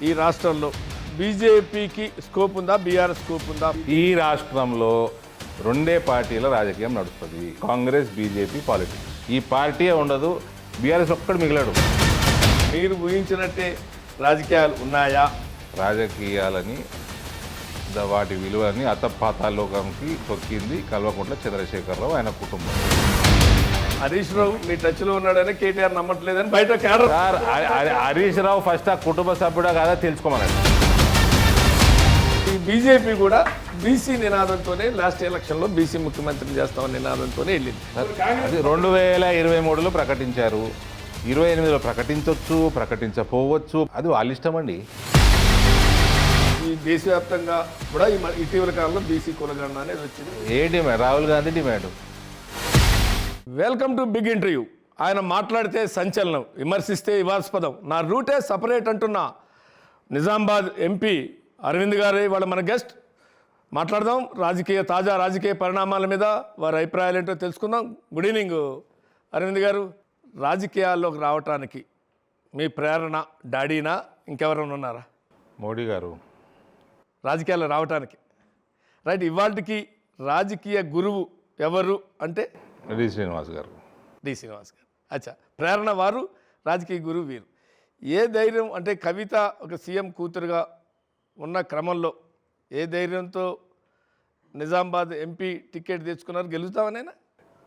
ఈ రాష్ట్రంలో బీజేపీకి స్కోప్ ఉందా, బీఆర్ఎస్ స్కోప్ ఉందా? ఈ రాష్ట్రంలో రెండే పార్టీల రాజకీయం నడుస్తుంది, కాంగ్రెస్ బీజేపీ పాలిటిక్స్. ఈ పార్టీయే ఉండదు, బీఆర్ఎస్ ఒక్కడు మిగిలాడు. మీరు ఊహించినట్టే రాజకీయాలు ఉన్నాయా? రాజకీయాలని వాటి విలువని అతపాతాలోకంకి తొక్కింది కల్వకుంట్ల చంద్రశేఖరరావు, ఆయన కుటుంబం. హరీష్ రావు మీ టచ్లో ఉన్నాడని కేటీఆర్ నమ్మట్లేదని బయట cadre. Sir, Harish Rao first ఆ కుటుంబ సభ్యుడా కాదా తెలుసుకోమన్నాడు. ఈ బీజేపీ కూడా బీసీ నినాదంతోనే లాస్ట్ ఎలక్షన్లో బీసీ ముఖ్యమంత్రిని చేస్తామని నినాదంతోనే వెళ్ళింది. అది 2023లో ప్రకటించారు, 28లో ప్రకటించవచ్చు, ప్రకటించకపోవచ్చు, అది వాళ్ళ ఇష్టం అండి. ఈ దేశవ్యాప్తంగా కూడా ఇటీవల కాలంలో బీసీ కులగణన అనేది వచ్చింది. ఏ demand? Rahul Gandhi demand. Welcome to big interview. ఆయన మాట్లాడితే సంచలనం, విమర్శిస్తే వివాదాస్పదం. నా రూటే సపరేట్ అంటున్న నిజామాబాద్ ఎంపీ అరవింద్ గారు ఇవాళ మన గెస్ట్. మాట్లాడదాం తాజా రాజకీయ పరిణామాల మీద, వారి అభిప్రాయాలు ఏంటో తెలుసుకుందాం. గుడ్ ఈవినింగ్ అరవింద్ గారు. రాజకీయాల్లోకి రావటానికి మీ ప్రేరణ డాడీనా, ఇంకెవరైనా ఉన్నారా? మోడీ గారు. రాజకీయాల్లో రావటానికి రైట్. ఇవాళకి రాజకీయ గురువు ఎవరు అంటే డి శ్రీనివాస్ గారు. డి శ్రీనివాస్ గారు. అచ్చా, ప్రేరణ వారు, రాజకీయ గురువు వీరు. ఏ ధైర్యం అంటే కవిత ఒక సీఎం కూతురుగా ఉన్న క్రమంలో ఏ ధైర్యంతో నిజామాబాద్ ఎంపీ టికెట్ తెచ్చుకున్నారు? గెలుస్తామనేనా?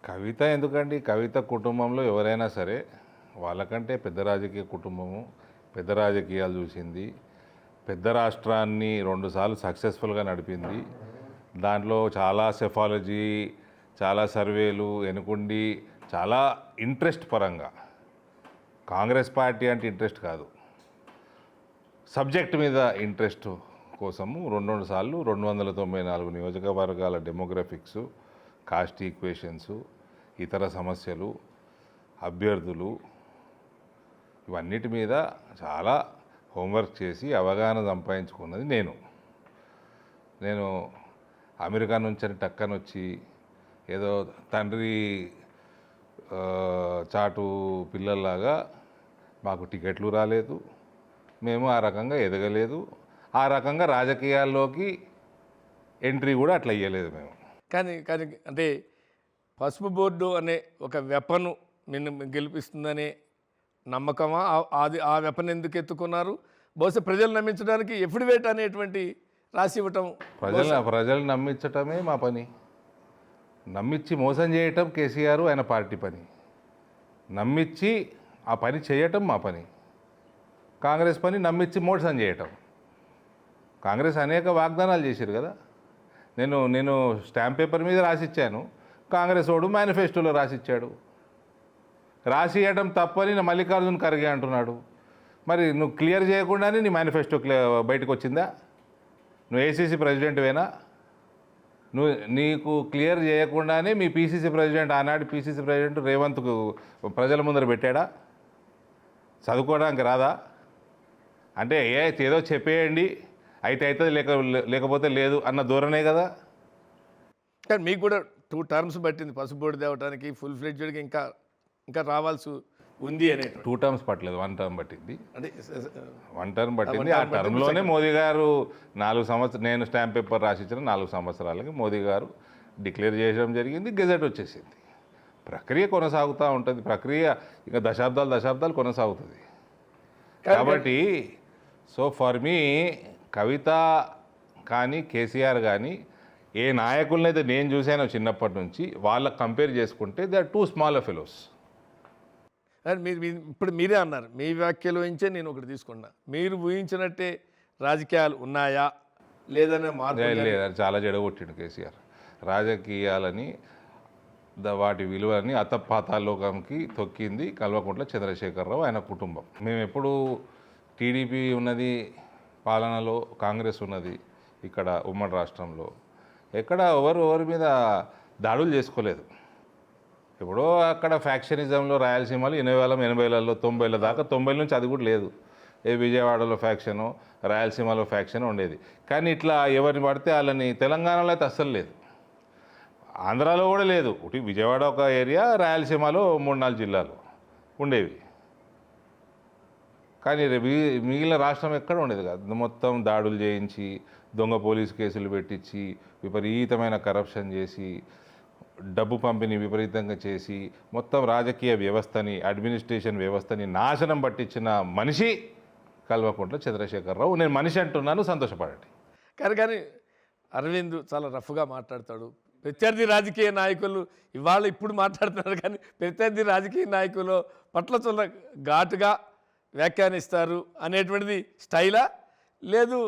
కవిత ఎందుకండి? కవిత కుటుంబంలో ఎవరైనా సరే వాళ్ళకంటే పెద్ద రాజకీయ కుటుంబము, పెద్ద రాజకీయాలు చూసింది, పెద్ద రాష్ట్రాన్ని 2 సార్లు సక్సెస్ఫుల్గా నడిపింది. దాంట్లో చాలా సెఫాలజీ, చాలా సర్వేలు ఎన్నుకుండి, చాలా ఇంట్రెస్ట్ పరంగా. కాంగ్రెస్ పార్టీ అంటే ఇంట్రెస్ట్ కాదు, సబ్జెక్ట్ మీద ఇంట్రెస్ట్ కోసము 2 సార్లు 294 నియోజకవర్గాల డెమోగ్రఫిక్స్, కాస్ట్ ఈక్వేషన్స్, ఇతర సమస్యలు, అభ్యర్థులు, ఇవన్నిటి మీద చాలా హోంవర్క్ చేసి అవగాహన సంపాదించుకున్నది నేను అమెరికా నుంచి టక్కన వచ్చి ఏదో తండ్రి చాటు పిల్లల్లాగా మాకు టికెట్లు రాలేదు, మేము ఆ రకంగా ఎదగలేదు, ఆ రకంగా రాజకీయాల్లోకి ఎంట్రీ కూడా అట్లా ఇయ్యలేదు మేము. కానీ అంటే పసుపు బోర్డు అనే ఒక వెపను నిన్ను గెలిపిస్తుందనే నమ్మకమా? అది ఆ వెపన్ ఎందుకు ఎత్తుకున్నారు? బహుశా ప్రజలు నమ్మించడానికి ఎఫిడవిట్ అనేటువంటి రాసి ఇవ్వటం. ప్రజలు నమ్మించటమే మా పని. నమ్మించి మోసం చేయటం కేసీఆర్ ఆయన పార్టీ పని. నమ్మించి ఆ పని చేయటం మా పని. కాంగ్రెస్ పని నమ్మించి మోసం చేయటం. కాంగ్రెస్ అనేక వాగ్దానాలు చేశారు కదా. నేను స్టాంప్ పేపర్ మీద రాసిచ్చాను, కాంగ్రెస్ వాడు మేనిఫెస్టోలో రాసిచ్చాడు. రాసి ఇవ్వడం తప్పని నా మల్లికార్జున్ ఖర్గే అంటున్నాడు. మరి నువ్వు క్లియర్ చేయకుండానే నీ మేనిఫెస్టో బయటకు వచ్చిందా? నువ్వు ఏసీసీ ప్రెసిడెంట్వేనా? నీకు క్లియర్ చేయకుండానే మీ పీసీసీ ప్రెసిడెంట్, ఆనాడు పీసీసీ ప్రెసిడెంట్ రేవంత్కు ప్రజల ముందర పెట్టాడా? చదువుకోవడానికి రాదా? అంటే ఏదో చెప్పేయండి, అయితే అవుతుంది, లేకపోతే లేదు అన్న ధోరణే కదా. కానీ మీకు కూడా 2 టర్మ్స్ పట్టింది పసుపు బోర్డు తేవడానికి, ఫుల్ ఫ్లెడ్జ్డ్గా ఇంకా రావాల్సి ఉంది అనే. 2 టర్మ్స్ పట్టలేదు, 1 టర్మ్ పట్టింది. అంటే 1 టర్మ్ పట్టింది. ఆ టర్మ్లోనే మోదీ గారు 4 సంవత్సరాలు, నేను స్టాంప్ పేపర్ రాసిచ్చిన 4 సంవత్సరాలకి మోదీ గారు డిక్లేర్ చేయడం జరిగింది, గెజెట్ వచ్చేసింది. ప్రక్రియ కొనసాగుతూ ఉంటుంది. ప్రక్రియ ఇంకా దశాబ్దాలు కొనసాగుతుంది. కాబట్టి సో ఫర్ మీ కవిత కానీ కేసీఆర్ కానీ ఏ నాయకులను అయితే నేను చూశానో చిన్నప్పటి నుంచి వాళ్ళకి కంపేర్ చేసుకుంటే దే ఆర్ 2 స్మాల్ ఫెలోస్. ఇప్పుడు మీరే అన్నారు, మీ వ్యాఖ్యలు ఊహించే నేను ఒకటి తీసుకున్నా. మీరు ఊహించినట్టే రాజకీయాలు ఉన్నాయా లేదనే లేదు, అది చాలా జడగొట్టిండు కేసీఆర్. రాజకీయాలని వాటి విలువని అతపాతాలోకంకి తొక్కింది కల్వకుంట్ల చంద్రశేఖరరావు, ఆయన కుటుంబం. మేము ఎప్పుడు టీడీపీ ఉన్నది పాలనలో, కాంగ్రెస్ ఉన్నది ఇక్కడ ఉమ్మడి రాష్ట్రంలో, ఎక్కడ ఎవరి మీద దాడులు చేసుకోలేదు. ఇప్పుడు అక్కడ ఫ్యాక్షనిజంలో రాయలసీమలో 80లలో 90ల దాకా, 90ల నుంచి అది కూడా లేదు. విజయవాడలో ఫ్యాక్షను, రాయలసీమలో ఫ్యాక్షన్ ఉండేది. కానీ ఇట్లా ఎవరిని పడితే వాళ్ళని తెలంగాణలో అయితే అస్సలు లేదు, ఆంధ్రాలో కూడా లేదు. విజయవాడ ఒక ఏరియా, రాయలసీమలో 3-4 జిల్లాలు ఉండేవి. కానీ మిగిలిన రాష్ట్రం ఎక్కడ ఉండేది కాదు. మొత్తం దాడులు చేయించి, దొంగ పోలీసు కేసులు పెట్టించి, విపరీతమైన కరప్షన్ చేసి, డబ్బు పంపిణీ విపరీతంగా చేసి, మొత్తం రాజకీయ వ్యవస్థని, అడ్మినిస్ట్రేషన్ వ్యవస్థని నాశనం పట్టించిన మనిషి కల్వకుంట్ల చంద్రశేఖరరావు. నేను మనిషి అంటున్నాను, సంతోషపడండి. కానీ అరవింద్ చాలా రఫ్గా మాట్లాడతాడు. ప్రత్యర్థి రాజకీయ నాయకులు ఇప్పుడు మాట్లాడుతున్నారు, కానీ ప్రత్యర్థి రాజకీయ నాయకులు పట్ల చాలా ఘాటుగా వ్యాఖ్యానిస్తారు అనేటువంటిది స్టైలా, లేదు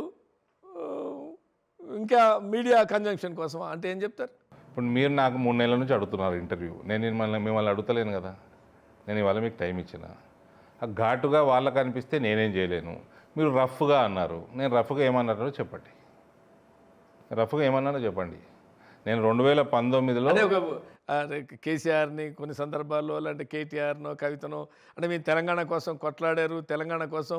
ఇంకా మీడియా కన్జంక్షన్ కోసమా? అంటే ఏం చెప్తారు? ఇప్పుడు మీరు నాకు 3 నెలల నుంచి అడుగుతున్నారు ఇంటర్వ్యూ. నేను మిమ్మల్ని అడుగుతలేను కదా. నేను ఇవాళ మీకు టైం ఇచ్చిన. ఆ ఘాటుగా వాళ్ళకు అనిపిస్తే నేనేం చేయలేను. మీరు రఫ్గా అన్నారు. నేను రఫ్గా ఏమన్నారో చెప్పండి. రఫ్గా ఏమన్నారో చెప్పండి. నేను 2019లో అంటే ఒక కేసీఆర్ని కొన్ని సందర్భాల్లో, లేదంటే కేటీఆర్నో కవితనో, అంటే మీరు తెలంగాణ కోసం కొట్లాడారు, తెలంగాణ కోసం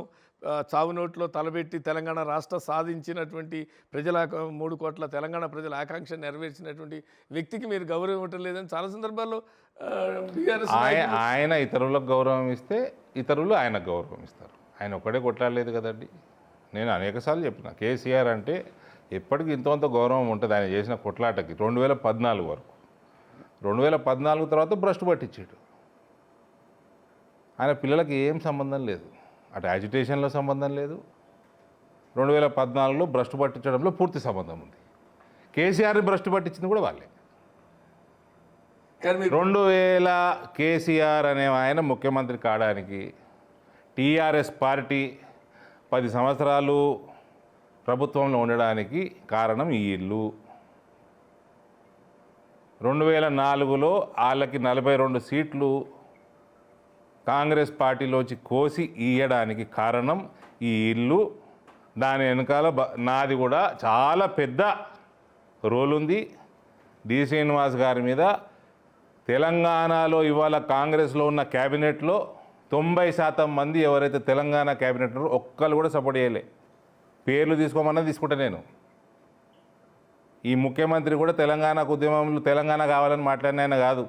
చావు నోట్లో తలబెట్టి తెలంగాణ రాష్ట్ర సాధించినటువంటి ప్రజల 3 కోట్ల తెలంగాణ ప్రజల ఆకాంక్ష నెరవేర్చినటువంటి వ్యక్తికి మీరు గౌరవం ఇవ్వటం లేదని చాలా సందర్భాల్లో ఆయన ఇతరులకు గౌరవం ఇస్తే ఇతరులు ఆయనకు గౌరవం ఇస్తారు. ఆయన ఒక్కడే కొట్లాడలేదు కదండి. నేను అనేకసార్లు చెప్పిన, కేసీఆర్ అంటే ఎప్పటికీ ఇంత గౌరవం ఉంటుంది ఆయన చేసిన కొట్లాటకి. 2014 వరకు, 2014 తర్వాత భ్రష్టు పట్టించాడు. ఆయన పిల్లలకి ఏం సంబంధం లేదు, అటు యాజిటేషన్లో సంబంధం లేదు, 2014లో భ్రష్టు పట్టించడంలో పూర్తి సంబంధం ఉంది. కేసీఆర్ని భ్రష్టు పట్టించింది కూడా వాళ్ళే. 2000 కేసీఆర్ అనే ఆయన ముఖ్యమంత్రి కావడానికి, టీఆర్ఎస్ పార్టీ 10 సంవత్సరాలు ప్రభుత్వంలో ఉండడానికి కారణం ఈ ఇల్లు. 2004లో వాళ్ళకి 42 సీట్లు కాంగ్రెస్ పార్టీలోంచి కోసి ఇయ్యడానికి కారణం ఈ ఇల్లు. దాని వెనకాల నాది కూడా చాలా పెద్ద రోల్ ఉంది. డి శ్రీనివాస్ గారి మీద తెలంగాణలో ఇవాళ కాంగ్రెస్లో ఉన్న క్యాబినెట్లో 90% మంది ఎవరైతే తెలంగాణ క్యాబినెట్లో ఒక్కరు కూడా సపోర్ట్ చేయలే. పేర్లు తీసుకోమన్నా తీసుకుంటా నేను. ఈ ముఖ్యమంత్రి కూడా తెలంగాణకు ఉద్యమంలో తెలంగాణ కావాలని మాట్లాడిన ఆయన కాదు.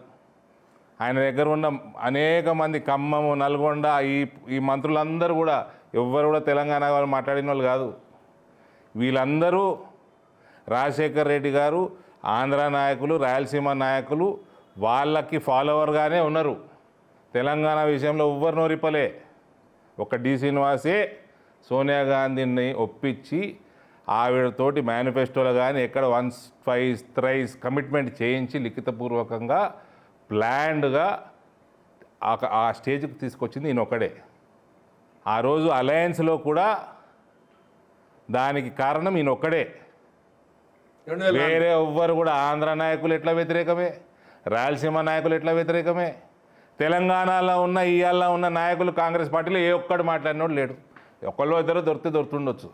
ఆయన దగ్గర ఉన్న అనేక మంది ఖమ్మము, నల్గొండ ఈ మంత్రులందరూ కూడా ఎవ్వరు కూడా తెలంగాణ వాళ్ళు మాట్లాడిన వాళ్ళు కాదు. వీళ్ళందరూ రాజశేఖర్ రెడ్డి గారు, ఆంధ్ర నాయకులు, రాయలసీమ నాయకులు వాళ్ళకి ఫాలోవర్గానే ఉన్నారు. తెలంగాణ విషయంలో ఎవ్వరు నోరిప్పలే. ఒక డి శ్రీనివాసే సోనియా గాంధీని ఒప్పించి ఆవిడతోటి మేనిఫెస్టోలో కానీ ఎక్కడ 1 కమిట్మెంట్ చేయించి లిఖితపూర్వకంగా ప్లాన్డ్గా ఆ స్టేజ్కి తీసుకొచ్చింది ఈయన ఒక్కడే. ఆ రోజు అలయన్స్లో కూడా దానికి కారణం ఈయన ఒక్కడే. వేరే ఎవ్వరు కూడా ఆంధ్ర నాయకులు ఎట్లా వ్యతిరేకమే, రాయలసీమ నాయకులు ఎట్లా వ్యతిరేకమే, తెలంగాణలో ఉన్న ఇవాళ ఉన్న నాయకులు కాంగ్రెస్ పార్టీలో ఏ ఒక్కడు మాట్లాడినోడు లేడు. ఒకళ్ళు ఇద్దరు దొరుకుతుండొచ్చు.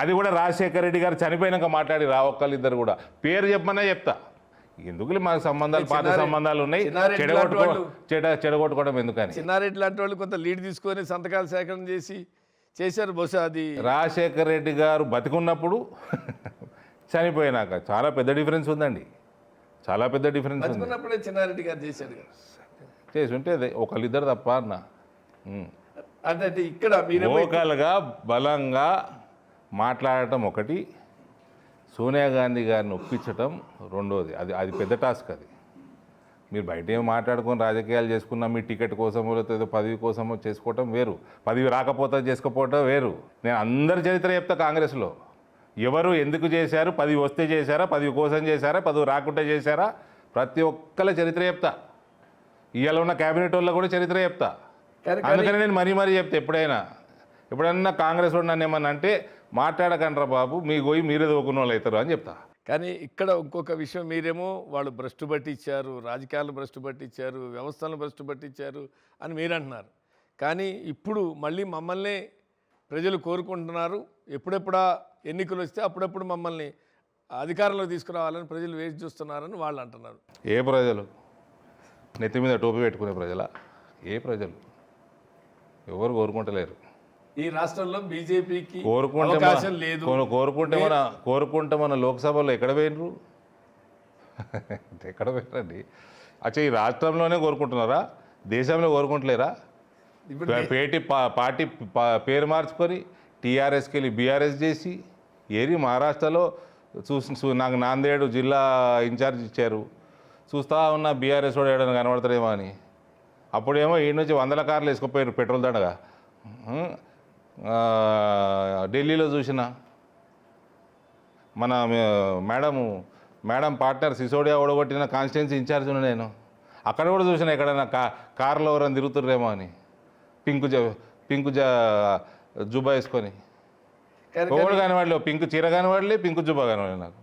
అది కూడా రాజశేఖర రెడ్డి గారు చనిపోయినాక మాట్లాడి ఒక్కళ్ళిద్దరు కూడా పేరు చెప్పమన్నా చెప్తా. ఎందుకు మాకు సంబంధాలు, పాత సంబంధాలు ఉన్నాయి, చెడగొట్టుకోవడం ఎందుకని. చిన్నారెడ్డి లాంటి వాళ్ళు కొంత లీడ్ తీసుకొని సంతకాలు సేకరణ చేశారు. బహుశా అది రాజశేఖర రెడ్డి గారు బతికున్నప్పుడు చనిపోయినాక చాలా పెద్ద డిఫరెన్స్ ఉందండి. చాలా పెద్ద డిఫరెన్స్ ఉంది. బతికున్నప్పుడే చిన్నారెడ్డి గారు చేసి ఉంటే ఒకళ్ళిద్దరు తప్ప అన్న. అంటే ఇక్కడ లోకల్గా బలంగా మాట్లాడటం ఒకటి, సోనియా గాంధీ గారిని ఒప్పించటం రెండోది. అది పెద్ద టాస్క్. అది మీరు బయట ఏం మాట్లాడుకొని రాజకీయాలు చేసుకున్నా మీ టికెట్ కోసమో లేకపోతే పదవి కోసమో చేసుకోవటం వేరు, పదవి రాకపోతే చేసుకోపోవటం వేరు. నేను అందరి చరిత్ర చెప్తా. కాంగ్రెస్లో ఎవరు ఎందుకు చేశారు, పదవి వస్తే చేశారా, పదవి కోసం చేశారా, పదవి రాకుంటే చేశారా, ప్రతి ఒక్కళ్ళ చరిత్ర చెప్తా. ఇవాళ ఉన్న క్యాబినెట్ వాళ్ళ కూడా చరిత్ర చెప్తా. అందుకని నేను మరీ చెప్తా. ఎప్పుడన్నా కాంగ్రెస్ వాడు నన్ను ఏమన్నా అంటే మాట్లాడకండ్రా బాబు, మీ పోయి మీరే దోకున్న వాళ్ళు అవుతారు అని చెప్తా. కానీ ఇక్కడ ఇంకొక విషయం, మీరేమో వాళ్ళు భ్రష్టు పట్టించారు, రాజకీయాలను భ్రష్టు పట్టించారు, వ్యవస్థలను భ్రష్టు పట్టించారు అని మీరు అంటున్నారు. కానీ ఇప్పుడు మళ్ళీ మమ్మల్ని ప్రజలు కోరుకుంటున్నారు, ఎప్పుడెప్పుడా ఎన్నికలు వస్తే అప్పుడప్పుడు మమ్మల్ని అధికారంలో తీసుకురావాలని ప్రజలు వేచి చూస్తున్నారని వాళ్ళు అంటున్నారు. ఏ ప్రజలు? నెత్తి మీద టోపీ పెట్టుకునే ప్రజలా? ఏ ప్రజలు? ఎవరు కోరుకుంటలేరు. ఈ రాష్ట్రంలో బీజేపీకి అవకాశం లేదు. కోరుకుంటే మన లోక్సభలో ఎక్కడ పోయినరు? ఎక్కడ పోయినండి? అచ్చా, ఈ రాష్ట్రంలోనే కోరుకుంటున్నారా? దేశంలో కోరుకుంటలేరా? ఇప్పుడు పార్టీ పేరు మార్చుకొని టీఆర్ఎస్కి వెళ్ళి బీఆర్ఎస్ చేసి ఏరి మహారాష్ట్రలో నాకు నాందేడు జిల్లా ఇన్ఛార్జ్ ఇచ్చారు. చూస్తా ఉన్న బీఆర్ఎస్ వాడు ఏడైనా కనబడతాడేమో అని. అప్పుడేమో ఈ నుంచి 100 కార్లు వేసుకుపోయారు పెట్రోల్ దండగా. ఢిల్లీలో చూసిన మన మేడం పార్ట్నర్ సిసోడియా ఓడగొట్టిన కాన్స్టిట్యున్సీ ఇన్ఛార్జ్ ఉన్నా నేను. అక్కడ కూడా చూసిన ఎక్కడైనా కార్లో ఎవరైనా తిరుగుతుర్రేమో అని పింకు జుబ్బా వేసుకొని. కోడు కానివాడలే, పింకు చీర కానివాడలే, పింకు జుబ్బా కానివాడలే నాకు.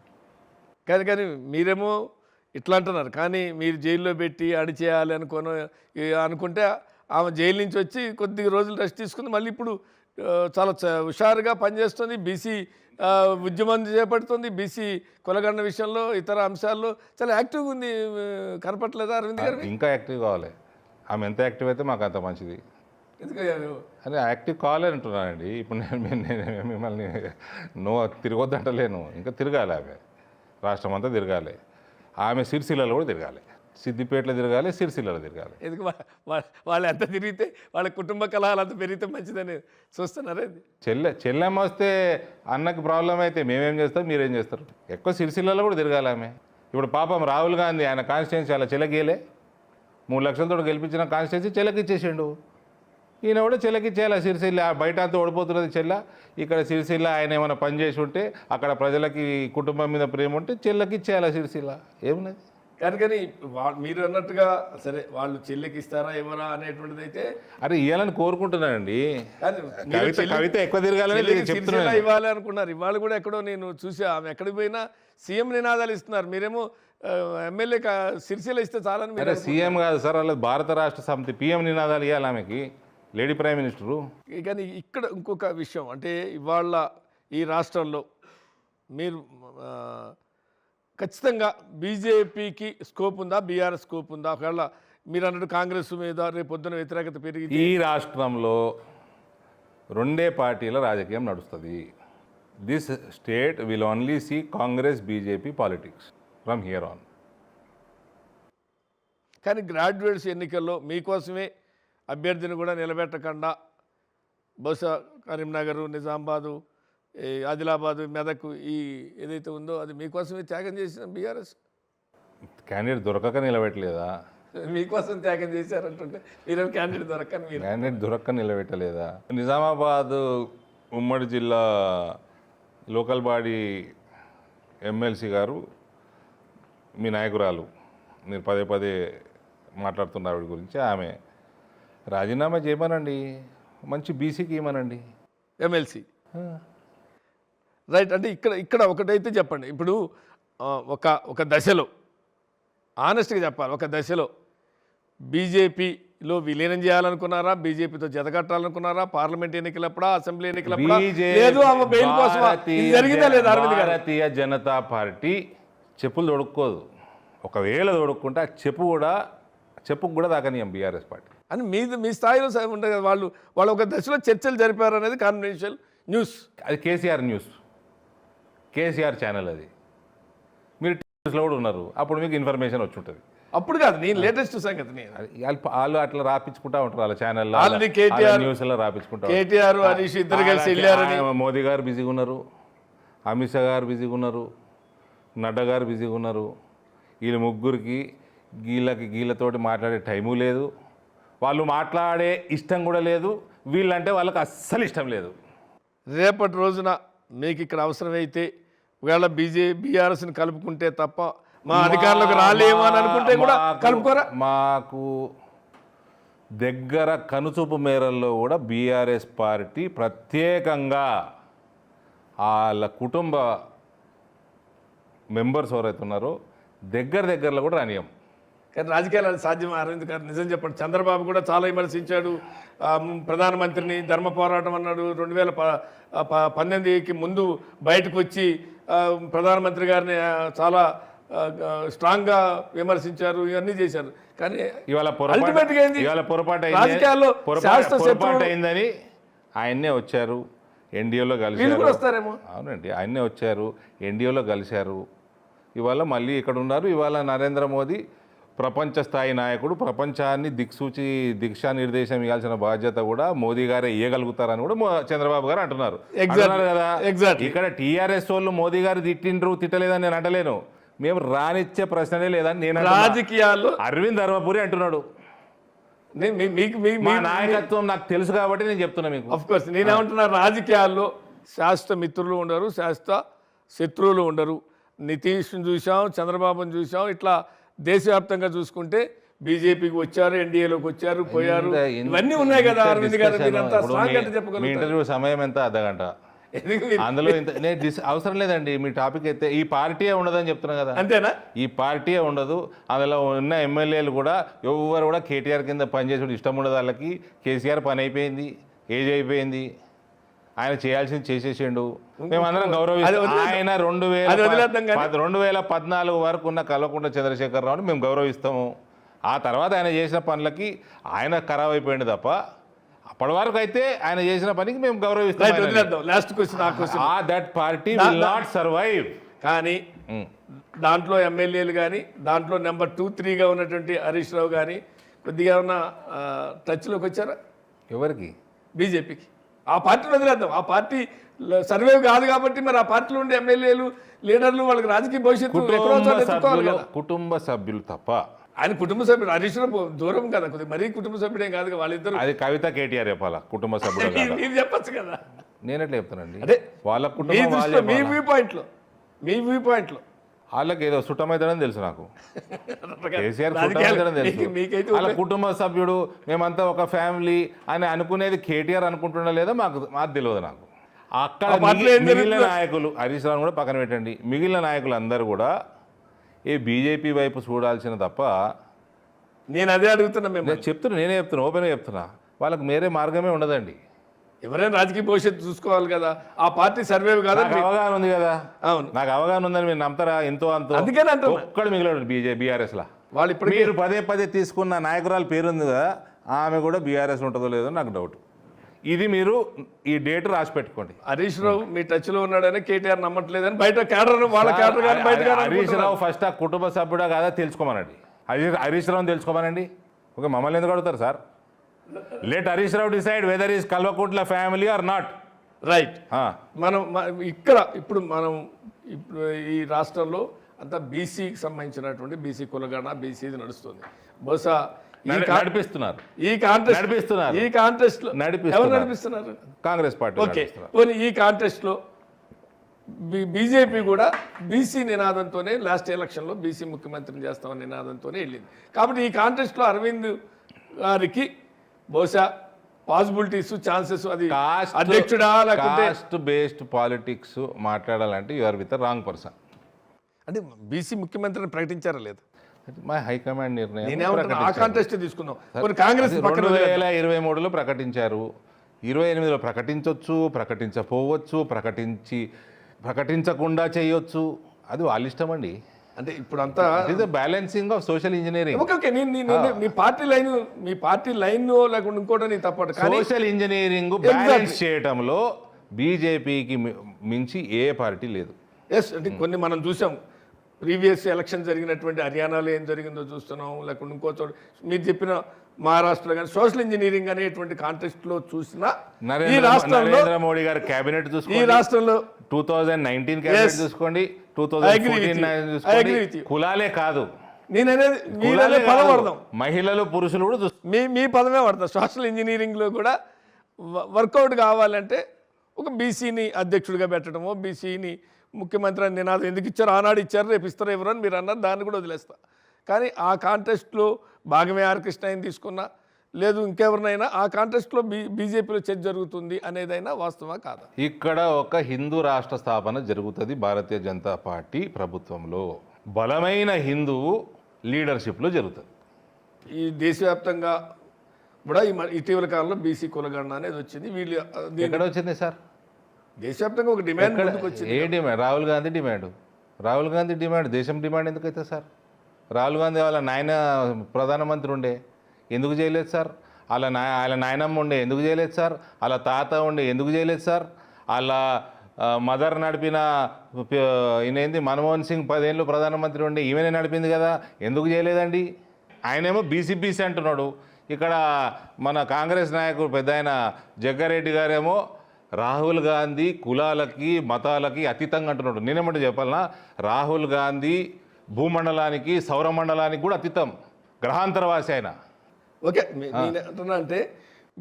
కానీ మీరేమో ఇట్లా అంటున్నారు, కానీ మీరు జైల్లో పెట్టి అడిచేయాలి అనుకుంటే ఆమె జైలు నుంచి వచ్చి కొద్ది రోజులు రెస్ట్ తీసుకుంది. మళ్ళీ ఇప్పుడు చాలా హుషారుగా పనిచేస్తుంది. బీసీ ఉద్యమం చేపడుతుంది. బీసీ కులగండ విషయంలో ఇతర అంశాల్లో చాలా యాక్టివ్గా ఉంది. కనపట్లేదా అరవింద్ గారు? ఇంకా యాక్టివ్ కావాలి. ఆమె ఎంత యాక్టివ్ అయితే మాకు అంత మంచిది. ఎందుకంటే అదే యాక్టివ్ కావాలి అంటున్నానండి. ఇప్పుడు నేను మిమ్మల్ని తిరగొద్దంటలేను. ఇంకా తిరగాలి, ఆమె రాష్ట్రం అంతా తిరగాలి. ఆమె సిరిసిల్లలో కూడా తిరగాలి, సిద్దిపేటలో తిరగాలి, సిరిసిల్లలో తిరగాలి. ఎందుకు వాళ్ళు ఎంత తిరిగితే వాళ్ళ కుటుంబ కలహాలు అంత పెరిగితే మంచిదని చూస్తున్నారా? చెల్లెమ్మ వస్తే అన్నకి ప్రాబ్లం అయితే మేమేం చేస్తాం, మీరేం చేస్తారు? ఎక్కువ సిరిసిల్లలో కూడా తిరగాలి ఆమె. ఇప్పుడు పాపం రాహుల్ గాంధీ ఆయన కాన్స్టిట్యున్సీ అలా చెల్లగేలే 3 లక్షలతో గెలిపించిన కాన్స్టిట్యున్సీ చెల్లకిచ్చేసిండు. ఈయన కూడా చెల్లకిచ్చేయాలి. సిరిసిల్ల బయట అంతా ఓడిపోతున్నది చెల్ల. ఇక్కడ సిరిసిల్ల ఆయన ఏమైనా పని చేసి ఉంటే అక్కడ ప్రజలకి కుటుంబం మీద ప్రేమ ఉంటే చెల్లకిచ్చేయాలి సిరిసిల్ల. ఏమున్నది? కానీ మీరు అన్నట్టుగా సరే వాళ్ళు చెల్లికి ఇస్తారా ఎవరా అనేటువంటిది అయితే అరే ఇవ్వాలని కోరుకుంటున్నానండి. కవిత ఎక్కువ తిరగాలని చెప్తున్నా. ఇవ్వాలి అనుకున్నారు. ఇవాళ కూడా ఎక్కడో నేను చూసా, ఆమె ఎక్కడికి పోయినా సీఎం నినాదాలు ఇస్తున్నారు. మీరేమో ఎమ్మెల్యే సిరిసిల్ల ఇస్తే చాలని. అరే సీఎం కాదు సార్, అలా భారత రాష్ట్ర సమితి పిఎం నినాదాలు ఇవ్వాలి ఆమెకి, లేడీ ప్రైమ్ మినిస్టరు. కానీ ఇక్కడ ఇంకొక విషయం అంటే ఇవాళ ఈ రాష్ట్రంలో మీరు ఖచ్చితంగా బీజేపీకి స్కోప్ ఉందా, బీఆర్ఎస్ స్కోప్ ఉందా? ఒకవేళ మీరు అన్నట్టు కాంగ్రెస్ మీద రేపు పొద్దున వ్యతిరేకత పెరిగి ఈ రాష్ట్రంలో 2 పార్టీల రాజకీయం నడుస్తుంది. This state will only see Congress BJP politics from here on. కానీ గ్రాడ్యుయేట్స్ ఎన్నికల్లో మీకోసమే అభ్యర్థిని కూడా నిలబెట్టకుండా బహుశా కరీంనగర్, నిజామాబాదు, ఆదిలాబాదు, మెదక్ ఈ ఏదైతే ఉందో అది మీకోసమే త్యాగం చేసిన బీఆర్ఎస్ క్యాండిడేట్ దొరకక నిలబెట్టలేదా? మీకోసం త్యాగం చేశారంటుంటే మీరేం క్యాండిడేట్ దొరకని మీరు క్యాండిడేట్ దొరక్క నిలబెట్టలేదా? నిజామాబాద్ ఉమ్మడి జిల్లా లోకల్ బాడీ ఎమ్మెల్సీ గారు మీ నాయకురాలు, మీరు పదే మాట్లాడుతున్న ఆవిడ గురించి, ఆమె రాజీనామా చేయమనండి, మంచి బీసీకి ఇవ్వమనండి ఎమ్మెల్సీ. రైట్. అంటే ఇక్కడ ఒకటైతే చెప్పండి. ఇప్పుడు ఒక దశలో ఆనెస్ట్గా చెప్పాలి, ఒక దశలో బీజేపీలో విలీనం చేయాలనుకున్నారా, బీజేపీతో జతకట్టాలనుకున్నారా, పార్లమెంట్ ఎన్నికలప్పుడా, అసెంబ్లీ ఎన్నికలప్పుడా, లేదు ఆమె బెయిల్ కోసమా? ఇది జరిగిందా లేదా అరవింద్ గారు? భారతీయ జనతా పార్టీ చెప్పులు తొడుక్కోదు. ఒకవేళ తొడుక్కుంటే ఆ చెప్పుకు కూడా దాకనీయం బీఆర్ఎస్ పార్టీ అని మీ స్థాయిలో ఉంటుంది కదా. వాళ్ళు ఒక దశలో చర్చలు జరిపారు అనేది కాన్ఫిడెన్షియల్ న్యూస్. అది కేసీఆర్ న్యూస్, కేసీఆర్ ఛానల్. అది మీరు టీవీస్లో కూడా ఉన్నారు, అప్పుడు మీకు ఇన్ఫర్మేషన్ వచ్చి ఉంటుంది. అప్పుడు కాదు, నేను లేటెస్ట్ సంగతి. వాళ్ళు అట్లా రాపించుకుంటా ఉంటారు వాళ్ళ ఛానల్లో, న్యూస్లో రాపించుకుంటారు. కేటీఆర్ హరీష్ ఇద్దరు కలిసి వెళ్ళారని. మోదీ గారు బిజీగా ఉన్నారు, అమిత్ షా గారు బిజీగా ఉన్నారు, నడ్డా గారు బిజీగా ఉన్నారు. వీళ్ళ ముగ్గురికి వీళ్ళతోటి మాట్లాడే టైము లేదు, వాళ్ళు మాట్లాడే ఇష్టం కూడా లేదు. వీళ్ళంటే వాళ్ళకి అస్సలు ఇష్టం లేదు. రేపటి రోజున మీకు ఇక్కడ అవసరమైతే ఒకవేళ బీఆర్ఎస్ని కలుపుకుంటే తప్ప మా అధికారులకు రాలేమో అని అనుకుంటే కూడా కలుపుకోరా? మాకు దగ్గర కనుచూపు మేరల్లో కూడా బీఆర్ఎస్ పార్టీ ప్రత్యేకంగా వాళ్ళ కుటుంబ మెంబర్స్ ఎవరైతే ఉన్నారో దగ్గరలో కూడా రానియం. కానీ రాజకీయాలు సాధ్యం అరవింద్ గారు నిజం చెప్పండి. చంద్రబాబు కూడా చాలా విమర్శించాడు ప్రధానమంత్రిని, ధర్మ పోరాటం అన్నాడు. 2019కి ముందు బయటకు వచ్చి ప్రధానమంత్రి గారిని చాలా స్ట్రాంగ్గా విమర్శించారు, ఇవన్నీ చేశారు. కానీ ఇవాళ పొరపాటు అయిందని ఆయన్నే వచ్చారు, ఎన్డీఏలో కలిశారు. వస్తారేమో. అవునండి, ఆయన్నే వచ్చారు, ఎన్డీఏలో కలిశారు. ఇవాళ మళ్ళీ ఇక్కడ ఉన్నారు. ఇవాళ నరేంద్ర మోదీ ప్రపంచ స్థాయి నాయకుడు, ప్రపంచాన్ని దిశానిర్దేశం ఇవ్వాల్సిన బాధ్యత కూడా మోదీ గారే ఇవ్వగలుగుతారని కూడా చంద్రబాబు గారు అంటున్నారు. అంటున్నారు కదా. ఇక్కడ టీఆర్ఎస్ వాళ్ళు మోదీ గారు తిట్టలేదని నేను అంటలేను. మేము రానిచ్చే ప్రశ్నలే లేదని నేను రాజకీయాల్లో అరవింద్ ధర్మపురి అంటున్నాడు. మా నాయకత్వం నాకు తెలుసు కాబట్టి నేను చెప్తున్నా మీకు. ఆఫ్ కోర్స్ నేనేమంటున్నా, రాజకీయాల్లో శాశ్వత మిత్రులు ఉండరు, శాశ్వత శత్రువులు ఉండరు. నితీష్ని చూసాం, చంద్రబాబుని చూసాం. ఇట్లా దేశవ్యాప్తంగా చూసుకుంటే బీజేపీకి వచ్చారు, ఎన్డీఏలోకి వచ్చారు, పోయారు. ఇవన్నీ ఉన్నాయి కదా అరవింద్ గారు. మీరంతా స్ట్రాంగ్ అంటే చెప్పగలరు. ఇంటర్వ్యూ సమయం ఎంత? అర్ధగంట. అందులో అవసరం లేదండి. మీ టాపిక్ అయితే ఈ పార్టీయే ఉండదని చెప్తున్నా కదా. అంతేనా? ఈ పార్టీయే ఉండదు. అందులో ఉన్న ఎమ్మెల్యేలు కూడా ఎవరు కూడా కేటీఆర్ కింద పనిచేసి ఇష్టం ఉండదు వాళ్ళకి. కేసీఆర్ పని అయిపోయింది, ఏజ్ అయిపోయింది, ఆయన చేయాల్సింది చేసేసిండు. మేమందరం గౌరవిస్తాం. ఆయన 2014 వరకు ఉన్న కల్వకుంట్ల చంద్రశేఖరరావుని మేము గౌరవిస్తాము. ఆ తర్వాత ఆయన చేసిన పనులకి ఆయన ఖరాబ్ అయిపోయింది తప్ప అప్పటి వరకు అయితే ఆయన చేసిన పనికి మేము గౌరవిస్తాం. Last question, that party will not survive. కానీ దాంట్లో ఎమ్మెల్యేలు కానీ, దాంట్లో నెంబర్ 2, 3గా ఉన్నటువంటి హరీష్ రావు కానీ కొద్దిగా ఏమన్నా టచ్లోకి వచ్చారా? ఎవరికి? బీజేపీకి. ఆ పార్టీని వదిలేద్దాం. ఆ పార్టీ సర్వే కాదు కాబట్టి మరి ఆ పార్టీలో ఉండే ఎమ్మెల్యేలు, లీడర్లు వాళ్ళకి రాజకీయ భవిష్యత్తు కుటుంబ సభ్యులు తప్ప. ఆయన కుటుంబ సభ్యుడు. హరీష్ రావు దూరం కదా, కొద్దిగా మరీ కుటుంబ సభ్యుడే కాదు వాళ్ళిద్దరు. అది కవిత కేటీఆర్ చెప్పాలా కుటుంబ సభ్యుడు? మీరు చెప్పచ్చు కదా. నేను ఎట్లా చెప్తానండి? అదే వాళ్ళ కుటుంబం, మీ వ్యూ పాయింట్లో వాళ్ళకి ఏదో సుట్టమైతేనని తెలుసు నాకు. కేసీఆర్ సుట్టమైతేనని తెలుసు. వాళ్ళ కుటుంబ సభ్యుడు, మేమంతా ఒక ఫ్యామిలీ అని అనుకునేది కేటీఆర్ అనుకుంటున్నా లేదా మాకు తెలియదు నాకు. అక్కడ మిగిలిన నాయకులు, హరీష్ రావు కూడా పక్కన పెట్టండి, మిగిలిన నాయకులు అందరూ కూడా ఏ బీజేపీ వైపు చూడాల్సిన తప్ప. నేను అదే అడుగుతున్నా. నేనే చెప్తున్నా, ఓపెన్గా చెప్తున్నా, వాళ్ళకి వేరే మార్గమే ఉండదండి. ఎవరైనా రాజకీయ భవిష్యత్తు చూసుకోవాలి కదా. ఆ పార్టీ సర్వే కదా. అవగాహన ఉంది కదా. అవును, నాకు అవగాహన ఉందని మీరు నమ్ముతారా? ఎంతో అంత. అందుకని అంటే ఒక్కడు మిగిలాడు బీఆర్ఎస్ లా. వాళ్ళు ఇప్పుడు మీరు పదే తీసుకున్న నాయకురాలు పేరుంది కదా, ఆమె కూడా బీఆర్ఎస్ ఉంటుందో లేదో నాకు డౌట్. ఇది మీరు ఈ డేట్ రాసి పెట్టుకోండి. హరీష్ రావు మీ టచ్ లో ఉన్నాడని కేటీఆర్ నమ్మట్లేదని బయట క్యాడర్, వాళ్ళ క్యాడర్ కానీ బయట. హరీష్ రావు ఫస్ట్ ఆ కుటుంబ సభ్యుడా కాదా తెలుసుకోమనండి. హరీష్ రావుని తెలుసుకోమనండి. ఓకే, మమ్మల్ని ఎందుకు అడుగుతారు sir? Let Harish Rao decide whether is Kalvakuntla family or not. Right. మనం ఇప్పుడు ఈ రాష్ట్రంలో అంతా బీసీకి సంబంధించినటువంటి బీసీ కులగణ, బీసీది నడుస్తుంది. బహుశా నడిపిస్తున్నారు. ఈ కాంటెస్ట్ లో ఎవరు నడిపిస్తున్నారు? కాంగ్రెస్ పార్టీ. ఓకే, ఈ కాంటెస్ట్ లో బీజేపీ కూడా బీసీ నినాదంతోనే లాస్ట్ ఎలక్షన్లో బీసీ ముఖ్యమంత్రిని చేస్తామని నినాదంతోనే వెళ్ళింది. కాబట్టి ఈ కాంటెస్ట్లో అరవింద్ గారికి బహుశా పాసిబిలిటీస్, ఛాన్సెస్, అది అధ్యక్షుడా లేకుంటే కాస్ట్ బేస్డ్ పాలిటిక్స్ మాట్లాడాలంటే you are with wrong person. అంటే బీసీ ముఖ్యమంత్రిని ప్రకటించారా లేదు? మా హైకమాండ్ నిర్ణయం. ఆ కాంటెస్ట్ తీసుకుందాం. కాంగ్రెస్ 2023లో ప్రకటించారు, 28లో ప్రకటించవచ్చు, ప్రకటించకపోవచ్చు, ప్రకటించకుండా చేయొచ్చు. అది వాళ్ళ ఇష్టం అండి. అంటే ఇప్పుడు అంతా balancing of social engineering. Okay, me party line లేకుండా ఇంకోటి నీ తప్పదు. సోషల్ ఇంజనీరింగ్ బ్యాలెన్స్ చేయటంలో బీజేపీకి మించి ఏ పార్టీ లేదు. ఎస్, అంటే కొన్ని మనం చూసాం. ప్రీవియస్ ఎలక్షన్ జరిగినటువంటి హర్యానాలో ఏం జరిగిందో చూస్తున్నాం, లేకుంటే ఇంకో చోట మీరు చెప్పిన మహారాష్ట్రలో కానీ సోషల్ ఇంజనీరింగ్ అనేటువంటి కాంటెస్ట్ లో చూసిన ఈ రాష్ట్రంలో నరేంద్ర మోడీ గారి కేబినెట్ చూసుకోండి, ఈ రాష్ట్రంలో 2019 కేబినెట్ చూసుకోండి, 2014 చూసుకోండి. కులాలే కాదు, నేననేది పదం వాడదాం, మహిళలు పురుషులు కూడా మీ పదమే వాడతాం. సోషల్ ఇంజనీరింగ్ లో కూడా వర్కౌట్ కావాలంటే ఒక బీసీని అధ్యక్షుడిగా పెట్టడమో, బీసీని ముఖ్యమంత్రి అని నినాదం ఎందుకు ఇచ్చారు, ఆనాడు ఇచ్చారు, రేపు ఇస్తారో ఎవరు అని మీరు అన్నారు, దాన్ని కూడా వదిలేస్తా. కానీ ఆ కాంటెస్ట్లో భాగమే ఆర్ కృష్ణ ఆయన తీసుకున్నా, లేదు ఇంకెవరినైనా ఆ కాంటెస్ట్లో బీజేపీలో చర్చ జరుగుతుంది అనేదైనా వాస్తవా కాదా? ఇక్కడ ఒక హిందూ రాష్ట్ర స్థాపన జరుగుతుంది భారతీయ జనతా పార్టీ ప్రభుత్వంలో, బలమైన హిందూ లీడర్షిప్లో జరుగుతుంది. ఈ దేశవ్యాప్తంగా కూడా ఇటీవల కాలంలో బీసీ కులగణన అనేది వచ్చింది. వీళ్ళు ఎక్కడ వచ్చింది సార్? దేశవ్యాప్తంగా ఒక డిమాండ్ వచ్చింది. ఏ డిమాండ్? రాహుల్ గాంధీ డిమాండ్. దేశం డిమాండ్ ఎందుకైతే సార్? రాహుల్ గాంధీ వాళ్ళ నాయన ప్రధానమంత్రి ఉండే, ఎందుకు చేయలేదు సార్? వాళ్ళ నాయనమ్మ ఉండే, ఎందుకు చేయలేదు సార్? వాళ్ళ తాత ఉండే, ఎందుకు చేయలేదు సార్? వాళ్ళ మదర్ నడిపిన ఈయనేంది మన్మోహన్ సింగ్ 10 ఏళ్ళు ప్రధానమంత్రి ఉండి ఈమెనే నడిపింది కదా, ఎందుకు చేయలేదండి? ఆయనేమో బీసీ అంటున్నాడు. ఇక్కడ మన కాంగ్రెస్ నాయకుడు పెద్ద ఆయన జగ్గారెడ్డి గారేమో రాహుల్ గాంధీ కులాలకి మతాలకి అతీతంగా అంటున్నాడు. నేనేమంటే చెప్పాలనా, రాహుల్ గాంధీ భూమండలానికి సౌరమండలానికి కూడా అతీతం, గ్రహాంతరవాసి ఆయన. ఓకే, నేను అంటున్నా అంటే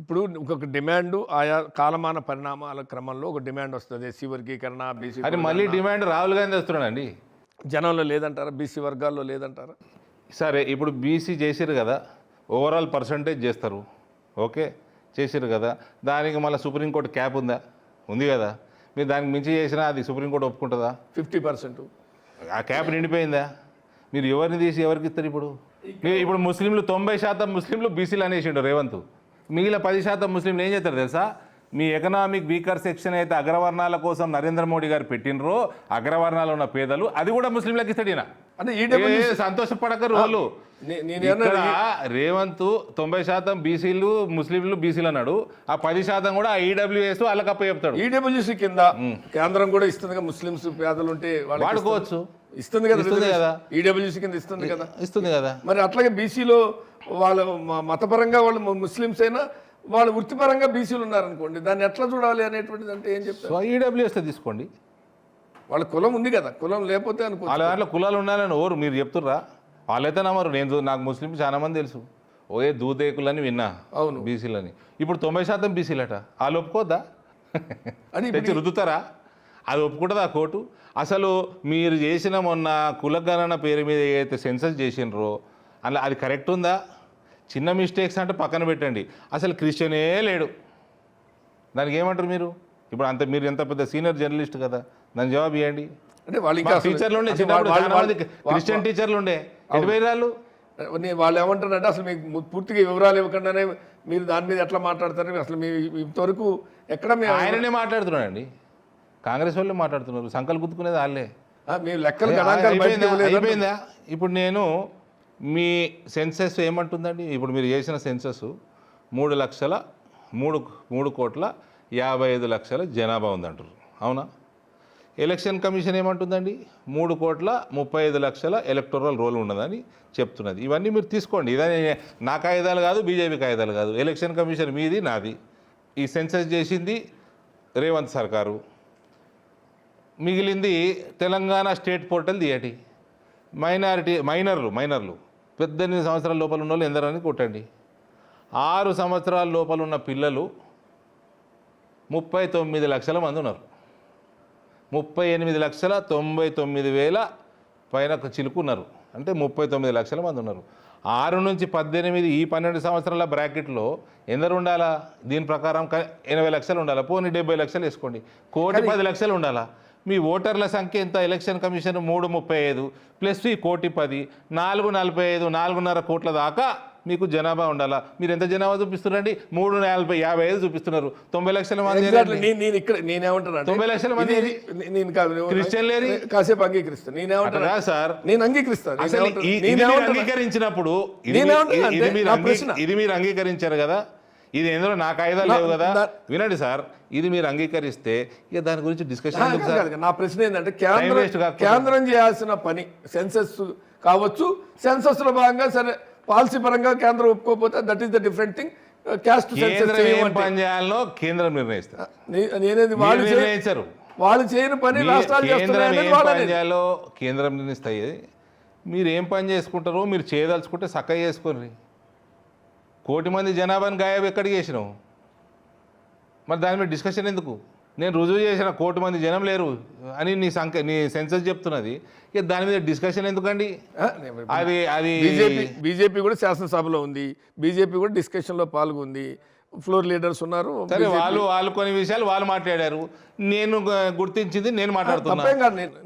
ఇప్పుడు ఒక డిమాండ్ ఆయా కాలమాన పరిణామాల క్రమంలో ఒక డిమాండ్ వస్తుంది, ఎస్సీ వర్గీకరణ, బీసీ. అది మళ్ళీ డిమాండ్ రాహుల్ గాంధీ వస్తున్నాడండి. జనంలో లేదంటారా? బీసీ వర్గాల్లో లేదంటారా? సరే, ఇప్పుడు బీసీ చేసిరు కదా, ఓవరాల్ పర్సంటేజ్ చేస్తారు, ఓకే చేసిరు కదా, దానికి మళ్ళీ సుప్రీంకోర్టు క్యాప్ ఉందా? ఉంది కదా. మీరు దానికి మించి చేసినా అది సుప్రీంకోర్టు ఒప్పుకుంటుందా? 50%. ఆ క్యాప్ నిండిపోయిందా? మీరు ఎవరిని తీసి ఎవరికి ఇస్తారు? ఇప్పుడు ముస్లింలు 90% ముస్లింలు బీసీలు అనేసిండు రేవంత్. మిగిలిన 10% ముస్లింలు ఏం చేస్తారు తెలుసా? మీ ఎకనామిక్ వీకర్ సెక్షన్ అయితే అగ్రవర్ణాల కోసం నరేంద్ర మోడీ గారు పెట్టినరో, అగ్రవర్ణాలు ఉన్న పేదలు, అది కూడా ముస్లింలకు ఇస్తాడు ఈయన. అంటే సంతోషపడకరు వాళ్ళు. రేవంత్ 90% బీసీలు ముస్లింలు బీసీలు అన్నాడు, ఆ 10% కూడా ఈడబ్ల్యూఎస్ వాళ్ళకప్ప చెప్తాడు. ఈడబ్ల్యూసీ కింద కేంద్రం కూడా ఇస్తుంది, ముస్లింస్ పేదలు ఉంటే వాడుకోవచ్చు, ఇస్తుంది కదా. ఈడబ్ల్యూసీ కింద ఇస్తుంది కదా. మరి అట్లాగే బీసీలో వాళ్ళ మతపరంగా వాళ్ళు ముస్లిమ్స్ అయినా వాళ్ళు వృత్తిపరంగా బీసీలు ఉన్నారనుకోండి, దాన్ని ఎట్లా చూడాలి అనేటువంటిది అంటే ఏం చెప్తారు? ఈడబ్ల్యూఎస్ తీసుకోండి, వాళ్ళ కులం ఉంది కదా, కులం లేకపోతే అనుకో. వాళ్ళ దాంట్లో కులాలు ఉండాలని ఓరు మీరు చెప్తుర్రా? వాళ్ళైతే నమ్మరు. నాకు ముస్లింలు చాలా మంది తెలుసు, ఓయే దూదేకులని విన్నా. అవును, బీసీలని. ఇప్పుడు 90% బీసీలట. వాళ్ళు ఒప్పుకోద్దా? అని తెచ్చి రుద్దుతారా? అది ఒప్పుకుంటుందా కోర్టు? అసలు మీరు చేసిన మొన్న కులగణన పేరు మీద ఏదైతే సెన్సస్ చేసినరో అలా అది కరెక్ట్ ఉందా? చిన్న మిస్టేక్స్ అంటే పక్కన పెట్టండి, అసలు క్రిస్టియనే లేడు. దానికి ఏమంటారు మీరు? ఇప్పుడు మీరు ఎంత పెద్ద సీనియర్ జర్నలిస్ట్ కదా, దాని జవాబు ఇవ్వండి. అంటే వాళ్ళు టీచర్లు ఉండే, చిన్నప్పుడు క్రిస్టియన్ టీచర్లు ఉండే, ఎటువైరాళ్ళు వాళ్ళు ఏమంటారంటే అసలు మీకు పూర్తిగా వివరాలు ఇవ్వకుండానే మీరు దాని మీద ఎట్లా మాట్లాడతారు? అసలు మీ ఇంతవరకు ఎక్కడ ఆయననే మాట్లాడుతున్నాడండి, కాంగ్రెస్ వాళ్ళు మాట్లాడుతున్నారు, సంకలు గుర్తుకునేది వాళ్ళే. మీరు లెక్కలు అయిపోయిందా? ఇప్పుడు నేను మీ సెన్సెస్ ఏమంటుందండి? ఇప్పుడు మీరు చేసిన సెన్సెస్ 3,55,00,000 జనాభా ఉందంటారు, అవునా? ఎలక్షన్ కమిషన్ ఏమంటుందండి? 3,35,00,000 ఎలక్టోరల్ రోల్ ఉన్నదని చెప్తున్నది. ఇవన్నీ మీరు తీసుకోండి, ఇదని నా కాగితాలు కాదు, బీజేపీ కాగితాలు కాదు. ఎలక్షన్ కమిషన్ మీది, నాది. ఈ సెన్సస్ చేసింది రేవంత్ సర్కారు, మిగిలింది తెలంగాణ స్టేట్ పోర్టల్ తీయటి. మైనర్లు 18 సంవత్సరాల లోపల ఉన్న వాళ్ళు ఎందరని కొట్టండి. 6 సంవత్సరాల లోపల ఉన్న పిల్లలు 39 లక్షల మంది ఉన్నారు. 38,99,000 పైన చిలుకున్నారు, అంటే 39 లక్షల మంది ఉన్నారు. 6 నుంచి 18 ఈ 12 సంవత్సరాల బ్రాకెట్లో ఎందరు ఉండాలా? దీని ప్రకారం 80 లక్షలు ఉండాలా, పోనీ 70 లక్షలు వేసుకోండి, 1,10,00,000 ఉండాలా. మీ ఓటర్ల సంఖ్య ఎంత? ఎలక్షన్ కమిషన్ 335 ప్లస్ 1,10,00,000 445 4.5 కోట్ల దాకా మీకు జనాభా ఉండాలా. మీరు ఎంత జనాభా చూపిస్తున్నారండి? 3,40,55 చూపిస్తున్నారు. 90 లక్షల మంది. నేనేమంటాను 90 లక్షల మంది క్రిస్టియన్ లేని కాసేపు అంగీకరిస్తాను. నేనేమంటాను సార్, నేను అంగీకరిస్తాను. అంగీకరించినప్పుడు ఇది మీరు అంగీకరించారు కదా, ఇది ఎందులో నా కాయిదాలు లేవు కదా. వినండి సార్, ఇది మీరు అంగీకరిస్తే ఇక దాని గురించి డిస్కషన్. నా ప్రశ్న ఏంటంటే కేంద్రం చేయాల్సిన పని సెన్సస్ కావచ్చు, సెన్సస్ లో భాగంగా సరే పాలసీ పరంగా కేంద్రం ఒప్పుకోకపోతే that is the different thing. Caste పని చేయాలో కేంద్రం నిర్ణయిస్తారు. నేనేది వాళ్ళు చేయని పని రాష్ట్రాలు చేయాలో కేంద్రం నిర్ణయిస్తాయి. మీరు ఏం పని చేసుకుంటారో మీరు చేయదలుచుకుంటే చక్కగా చేసుకోండి. 1,00,00,000 మంది జనాభాని గాయబ్ ఎక్కడికి చేసినావు? మరి దాని మీద డిస్కషన్ ఎందుకు? నేను రుజువు చేసిన 1,00,00,000 మంది జనం లేరు అని నీ సెన్సస్ చెప్తున్నది, ఇక దాని మీద డిస్కషన్ ఎందుకండి? అది బీజేపీ కూడా శాసనసభలో ఉంది, బీజేపీ కూడా డిస్కషన్లో పాల్గొంది, ఫ్లోర్ లీడర్స్ ఉన్నారు. సరే, వాళ్ళు కొన్ని విషయాలు వాళ్ళు మాట్లాడారు, నేను గుర్తించింది నేను మాట్లాడుతున్నా.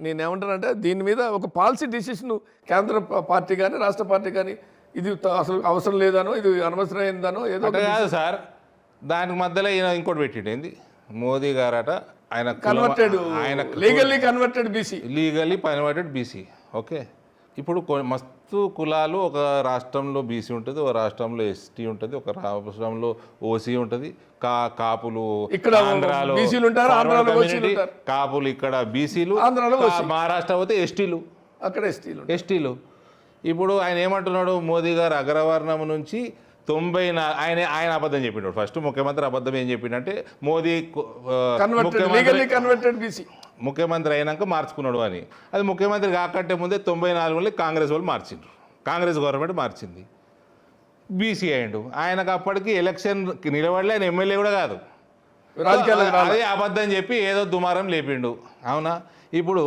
నేనేమంటానంటే దీని మీద ఒక పాలసీ డిసిషన్ కేంద్ర పార్టీ కానీ రాష్ట్ర పార్టీ కానీ ఇది అసలు అవసరం లేదనో, ఇది అనవసరమైందనో ఏదో కాదు సార్. దానికి మధ్యలో ఈయన ఇంకోటి పెట్టిండు, ఏంది మోదీ గారట, ఆయన లీగల్లీ కన్వర్టెడ్ బీసీ. ఓకే, ఇప్పుడు మస్తు కులాలు, ఒక రాష్ట్రంలో బీసీ ఉంటుంది, ఒక రాష్ట్రంలో ఎస్టీ ఉంటుంది, ఒక రాష్ట్రంలో ఓసీ ఉంటుంది, కాపులు ఇక్కడ ఆంధ్రాలో బీసీలు ఉంటారు, ఆంధ్రాలో community, ఓసీలు ఉంటారు. కాపులు ఇక్కడ బీసీలు, ఆంధ్రాలో మహారాష్ట్ర పోతే ఎస్టీలు. అక్కడ ఎస్టీలు. ఇప్పుడు ఆయన ఏమంటున్నాడు, మోదీ గారు అగ్రవర్ణం నుంచి 94 ఆయన అబద్ధం చెప్పినాడు. ఫస్ట్ ముఖ్యమంత్రి అబద్ధం ఏం చెప్పిండంటే మోదీ కన్వర్టెడ్ బీసీ ముఖ్యమంత్రి అయినాక మార్చుకున్నాడు అని. అది ముఖ్యమంత్రి కాకంటే ముందే 94లో కాంగ్రెస్ వాళ్ళు మార్చిండ్రు, కాంగ్రెస్ గవర్నమెంట్ మార్చింది, బీసీ అయ్యిండు. ఆయనకు అప్పటికి ఎలక్షన్ నిలబడలే, ఆయన ఎమ్మెల్యే కూడా కాదు. అదే అబద్ధం చెప్పి ఏదో దుమారం లేపిండు. అవునా? ఇప్పుడు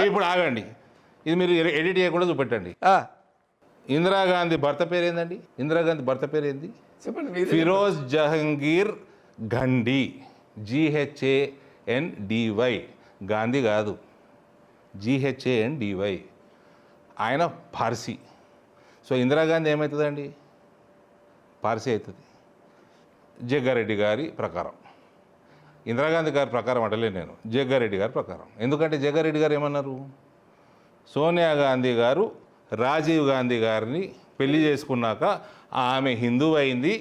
ఇప్పుడు ఆగండి, ఇది మీరు ఎడిట్ చేయకుండా చూపెట్టండి. ఇందిరాగాంధీ భర్త పేరు ఏందండి? ఇందిరాగాంధీ భర్త పేరు ఏంది? చెప్పండి. ఫిరోజ్ జహంగీర్ ఘండి, GHANDY, గాంధీ కాదు, GHANDY. ఆయన పార్సీ. సో ఇందిరాగాంధీ ఏమవుతుందండి? పార్సీ అవుతుంది. జగ్గారెడ్డి గారి ప్రకారం, ఇందిరాగాంధీ గారి ప్రకారం అంటలే నేను, జగ్గారెడ్డి గారి ప్రకారం. ఎందుకంటే జగ్గారెడ్డి గారు ఏమన్నారు, సోనియా గాంధీ గారు రాజీవ్ గాంధీ గారిని పెళ్లి చేసుకున్నాక ఆమె హిందువు అయింది,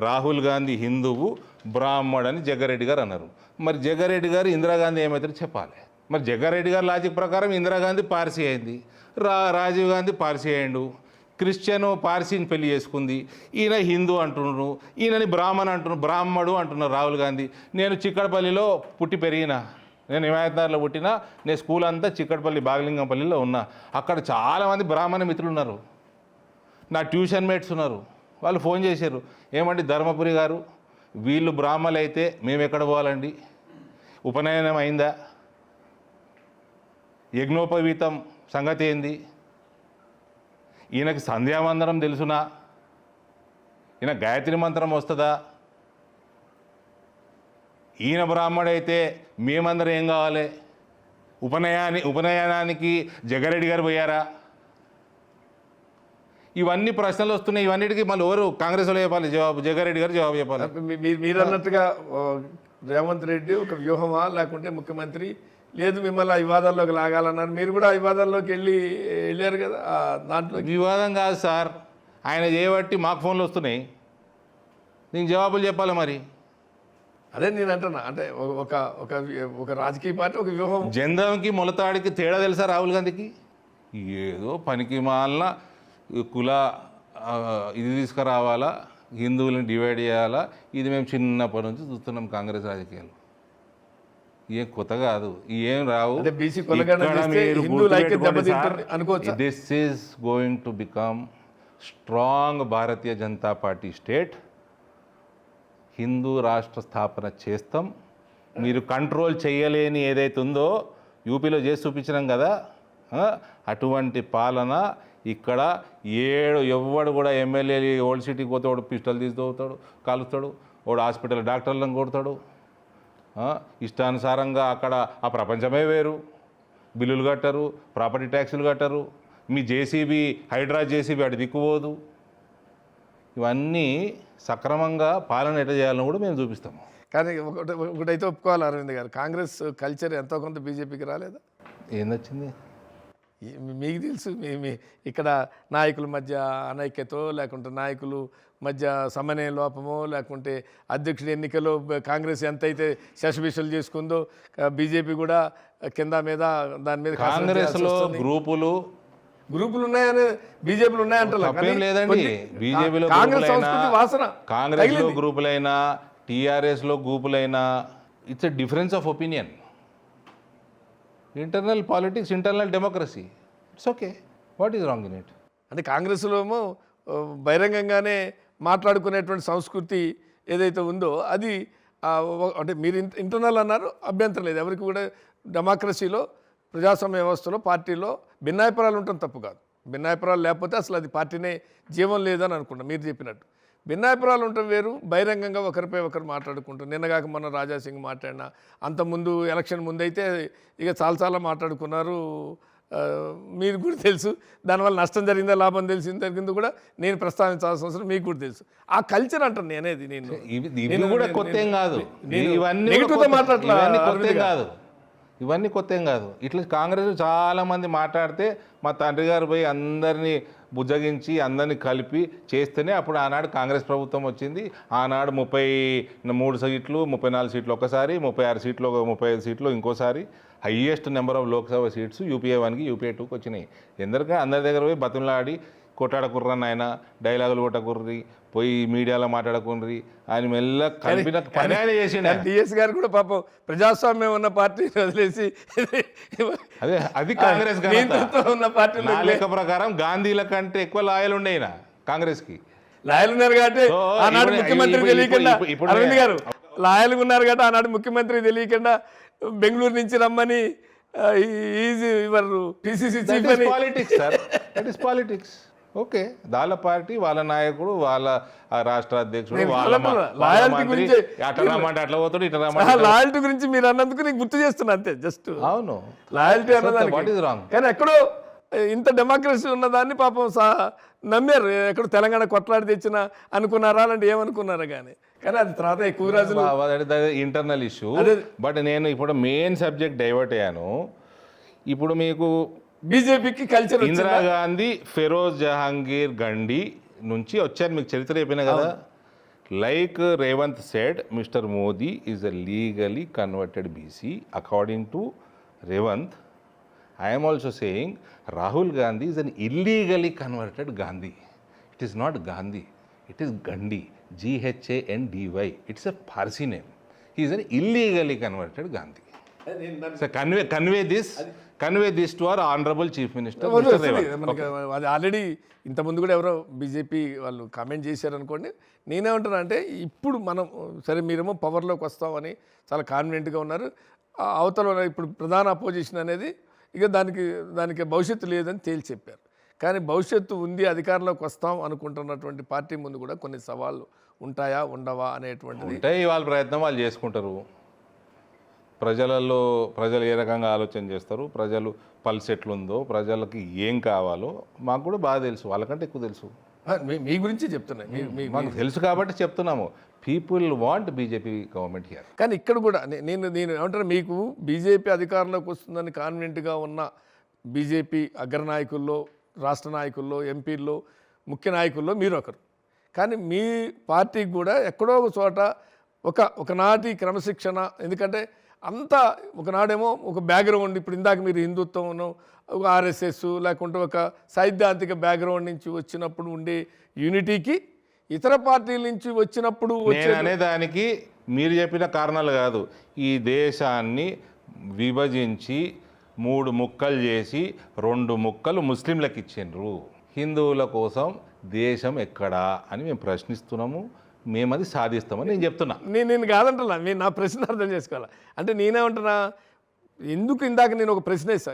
రాహుల్ గాంధీ హిందువు, బ్రాహ్మణ్ అని జగ్గారెడ్డి గారు అన్నారు. మరి జగ్గారెడ్డి గారు ఇందిరాగాంధీ ఏమవుతారో చెప్పాలి. మరి జగ్గారెడ్డి గారి లాజిక్ ప్రకారం ఇందిరాగాంధీ పార్సీ అయింది, రాజీవ్ గాంధీ పార్సీ అయ్యిండు, క్రిస్టియన్ పార్సీని పెళ్లి చేసుకుంది, ఈయన హిందూ అంటున్నారు, ఈయనని బ్రాహ్మడు అంటున్నారు రాహుల్ గాంధీ. నేను చిక్కడపల్లిలో పుట్టి పెరిగిన, నేను హిమాయత్నగర్లో పుట్టిన, నేను స్కూల్ అంతా చిక్కడపల్లి బాగలింగంపల్లిలో ఉన్నా. అక్కడ చాలామంది బ్రాహ్మణ మిత్రులు ఉన్నారు, నా ట్యూషన్ మేట్స్ ఉన్నారు. వాళ్ళు ఫోన్ చేశారు, ఏమండి ధర్మపురి గారు, వీళ్ళు బ్రాహ్మణులు అయితే మేము ఎక్కడ పోవాలండి? ఉపనయనం అయిందా? యజ్ఞోపవీతం సంగతి ఏంది? ఈయనకి సంధ్యావందనం తెలుసునా? ఈయన గాయత్రి మంత్రం వస్తుందా? ఈయన బ్రాహ్మడైతే మేమందరం ఏం కావాలి? ఉపనయనానికి జగ్గారెడ్డి గారు పోయారా? ఇవన్నీ ప్రశ్నలు వస్తున్నాయి. ఇవన్నిటికీ మళ్ళీ ఎవరు కాంగ్రెస్ వాళ్ళు చెప్పాలి జవాబు? జగ్గారెడ్డి గారు జవాబు చెప్పాలి. మీరు అన్నట్టుగా రేవంత్ రెడ్డి ఒక వ్యూహమా, లేకుంటే ముఖ్యమంత్రి లేదు మిమ్మల్ని ఆ వివాదాల్లోకి లాగాలన్నారు, మీరు కూడా ఆ వివాదాల్లోకి వెళ్ళారు కదా? దాంట్లో వివాదం కాదు సార్, ఆయన చేయబట్టి మాకు ఫోన్లు వస్తున్నాయి, నేను జవాబులు చెప్పాలి. మరి అదే నేను అంటున్నా, అంటే ఒక ఒక ఒక రాజకీయ పార్టీ ఒక వ్యూహం. జందంకి మొలతాడికి తేడా తెలుసా రాహుల్ గాంధీకి? ఏదో పనికి మాలిన కుల ఇది తీసుకురావాలా, హిందువులను డివైడ్ చేయాలా, ఇది మేము చిన్నప్పటి నుంచి చూస్తున్నాం కాంగ్రెస్ రాజకీయాలు. ఏం కొత్త కాదు, ఏం రావు. This is going to become strong Bharatiya Janata Party state. Hindu రాష్ట్ర స్థాపన చేస్తాం. మీరు కంట్రోల్ చేయలేని ఏదైతే ఉందో యూపీలో చేసి చూపించినాం కదా, అటువంటి పాలన ఇక్కడ ఎవడు కూడా ఎమ్మెల్యే ఓల్డ్ సిటీకి పోతే వాడు పిస్టల్ తీసుకోతాడు, కాలుస్తాడు, వాడు హాస్పిటల్ డాక్టర్లను కొడతాడు. ఇష్టానుసారంగా అక్కడ ఆ ప్రపంచమే వేరు. బిల్లులు కట్టరు, ప్రాపర్టీ ట్యాక్సులు కట్టరు, మీ జేసీబీ హైడ్రా జేసీబీ అటు దిక్కుపోదు. ఇవన్నీ సక్రమంగా పాలన ఎట్లా చేయాలని కూడా మేము చూపిస్తాము. కానీ ఒకటైతే ఒప్పుకోవాలి అరవింద్ గారు, కాంగ్రెస్ కల్చర్ ఎంతో కొంత బీజేపీకి రాలేదా? ఏం నచ్చింది మీకు తెలుసు. ఇక్కడ నాయకుల మధ్య అనైక్యతో, లేకుంటే నాయకులు మధ్య సమన్వయ లోపమో, లేకుంటే అధ్యక్షుడి ఎన్నికలో కాంగ్రెస్ ఎంతైతే శశబిషలు చేసుకుందో బీజేపీ కూడా కింద మీద దాని మీద కాంగ్రెస్లో గ్రూపులు ఉన్నాయని బీజేపీలు ఉన్నాయంటారు లేదండి. బీజేపీలో కాంగ్రెస్లో గ్రూపులైనా టీఆర్ఎస్లో గ్రూపులైనా it's a difference of opinion. Internal politics, internal democracy, it's okay. What is wrong in it? అంటే కాంగ్రెస్లో ఏమో బహిరంగంగానే మాట్లాడుకునేటువంటి సంస్కృతి ఏదైతే ఉందో అది అంటే మీరు ఇంటర్నల్ అన్నారు, అభ్యంతరం లేదు. ఎవరికి కూడా డెమోక్రసీలో, ప్రజాస్వామ్య వ్యవస్థలో, పార్టీలో భిన్నాభిప్రాయాలు ఉండటం తప్పు కాదు. భిన్నాభిప్రాయాలు లేకపోతే అసలు అది పార్టీనే జీవం లేదని అనుకుంటా. మీరు చెప్పినట్టు భిన్నాభిప్రాయాలు ఉండటం వేరు, బహిరంగంగా ఒకరిపై ఒకరు మాట్లాడుకుంటారు. నిన్నగాక మొన్న రాజాసింగ్ మాట్లాడినా, అంతకుముందు ఎలక్షన్ ముందైతే ఇక చాలా మాట్లాడుకున్నారు. మీరు కూడా తెలుసు, దానివల్ల నష్టం జరిగిందా లాభం జరిగిందో కూడా నేను ప్రస్తావించాల్సిన అవసరం మీకు కూడా తెలుసు. ఆ కల్చర్ అంటాను నేనేది. ఇవన్నీ కూడా కొత్త ఏం కాదు, ఇవన్నీ కొత్త ఏం కాదు. ఇట్లా కాంగ్రెస్ చాలామంది మాట్లాడితే మా తండ్రి గారు పోయి అందరినీ బుజ్జగించి అందరినీ కలిపి చేస్తేనే అప్పుడు ఆనాడు కాంగ్రెస్ ప్రభుత్వం వచ్చింది. ఆనాడు 33 సీట్లు 34 సీట్లు ఒకసారి, 36 సీట్లు 35 సీట్లు ఇంకోసారి, highest number of Lok Sabha seats UPA 1కి యూపీఏ 2కి వచ్చినాయి. ఎందుకంటే అందరి దగ్గర పోయి బతులాడి కొట్టాడకుర్రా నాయన, డైలాగులు కొట్టకుర్రి, పోయి మీడియాలో మాట్లాడకుర్రి ఆయన మెల్ల కలిపిన పని ఆయన చేసిండు. డిఎస్ గారు కూడా పాపం ప్రజాస్వామ్యం ఉన్న పార్టీని వదిలేసి అదే అది కాంగ్రెస్ నియంతృత్వం ఉన్న పార్టీ నా లెక్క ప్రకారం గాంధీల కంటే ఎక్కువ లాయలు ఉండే ఈయన కాంగ్రెస్కి. లాయలు ఉన్నారు కాబట్టి ఆనాడు ముఖ్యమంత్రి తెలియకుండా అరవింద్ గారు లాయలు ఉన్నారు కాబట్టి ఆనాడు ముఖ్యమంత్రి తెలియకుండా బెంగళూరు నుంచి రమ్మని ఈజీ ఇవ్వరు పిసిసి చీఫ్ అని. Politics sir, that is politics. Okay, వాళ్ళ పార్టీ వాళ్ళ నాయకుడు వాళ్ళ రాష్ట్ర అధ్యక్షుడు వాళ్ళ లాయల్టీ గురించి అట్లా రమ్మంటే అట్లా పోతాడు, ఇట్లా రమ్మంటే. లాయల్టీ గురించి మీరు అన్నందుకు నీకు గుర్తు చేస్తున్నా అంతే, జస్ట్ అవును లాయల్టీ వాట్ అన్నదానికి. Is wrong? కానీ ఎక్కడో ఇంత డెమోక్రసీ ఉన్నదాన్ని పాపం నమ్మారు. ఎక్కడ తెలంగాణ కొట్లాడి తెచ్చిన అనుకున్నారా అలాంటి ఏమనుకున్నారా కానీ అది తర్వాత ఎక్కువ రోజులు ఇంటర్నల్ ఇష్యూ. బట్ నేను ఇప్పుడు మెయిన్ సబ్జెక్ట్ డైవర్ట్ అయ్యాను. ఇప్పుడు మీకు బీజేపీకి కల్చర్ ఇందిరాగాంధీ, ఫెరోజ్ జహాంగీర్ గండి నుంచి వచ్చారు, మీకు చరిత్ర చెప్పినా కదా. Like Revanth said, mister Modi is a legally converted BC according to Revanth. I am also saying Rahul Gandhi is an illegally converted Gandhi. It is not Gandhi, it is Gandhi, Ghandy. It's a Parsi name. He is an illegally converted Gandhi. So convey this to our honorable Chief Minister, Mr. Revanth. అది already ఇంతకుముందు కూడా ఎవరో BJP వాళ్ళు comment చేశారు అనుకోండి. నేనేమంటున్నా అంటే ఇప్పుడు మనం సరే మీరేమో పవర్లోకి వస్తామని చాలా కాన్ఫిడెంట్గా ఉన్నారు. అవతల ఇప్పుడు ప్రధాన అపోజిషన్ అనేది ఇక దానికి భవిష్యత్తు లేదని తేల్చి చెప్పారు. కానీ భవిష్యత్తు ఉంది, అధికారంలోకి వస్తాం అనుకుంటున్నటువంటి పార్టీ ముందు కూడా కొన్ని సవాళ్ళు ఉంటాయా ఉండవా అనేటువంటిది ఉంటాయి. వాళ్ళ ప్రయత్నం వాళ్ళు చేసుకుంటారు. ప్రజలు ఏ రకంగా ఆలోచన చేస్తారు, ప్రజలు పల్స్ ఎట్లుందో, ప్రజలకి ఏం కావాలో మాకు కూడా బాగా తెలుసు, వాళ్ళకంటే ఎక్కువ తెలుసు. మీ గురించి చెప్తున్నా, మాకు తెలుసు కాబట్టి చెప్తున్నాము. People want BJP government here. కానీ ఇక్కడ కూడా నేను ఏమంటారు, మీకు బీజేపీ అధికారంలోకి వస్తుందని కాన్ఫిడెంట్గా ఉన్న బీజేపీ అగ్రనాయకుల్లో, రాష్ట్ర నాయకుల్లో, ఎంపీల్లో, ముఖ్య నాయకుల్లో మీరు ఒకరు. కానీ మీ పార్టీకి కూడా ఎక్కడో ఒక చోట ఒకనాటి క్రమశిక్షణ, ఎందుకంటే అంతా ఒకనాడేమో ఒక బ్యాక్గ్రౌండ్, ఇప్పుడు ఇందాక మీరు హిందుత్వం, ఒక ఆర్ఎస్ఎస్ లేకుంటే ఒక సైద్ధాంతిక బ్యాక్గ్రౌండ్ నుంచి వచ్చినప్పుడు ఉండే యూనిటీకి ఇతర పార్టీల నుంచి వచ్చినప్పుడు అనేదానికి మీరు చెప్పిన కారణాలు కాదు. ఈ దేశాన్ని విభజించి 3 ముక్కలు చేసి 2 ముక్కలు ముస్లింలకు ఇచ్చిండ్రు. హిందువుల కోసం దేశం ఎక్కడా అని మేము ప్రశ్నిస్తున్నాము. మేము అది సాధిస్తామని నేను చెప్తున్నా. నేను కాదంటున్నా, మీరు నా ప్రశ్న అర్థం చేసుకోవాలి. అంటే నేనేమంటున్నా, ఎందుకు ఇందాక నేను ఒక ప్రశ్న వేసా,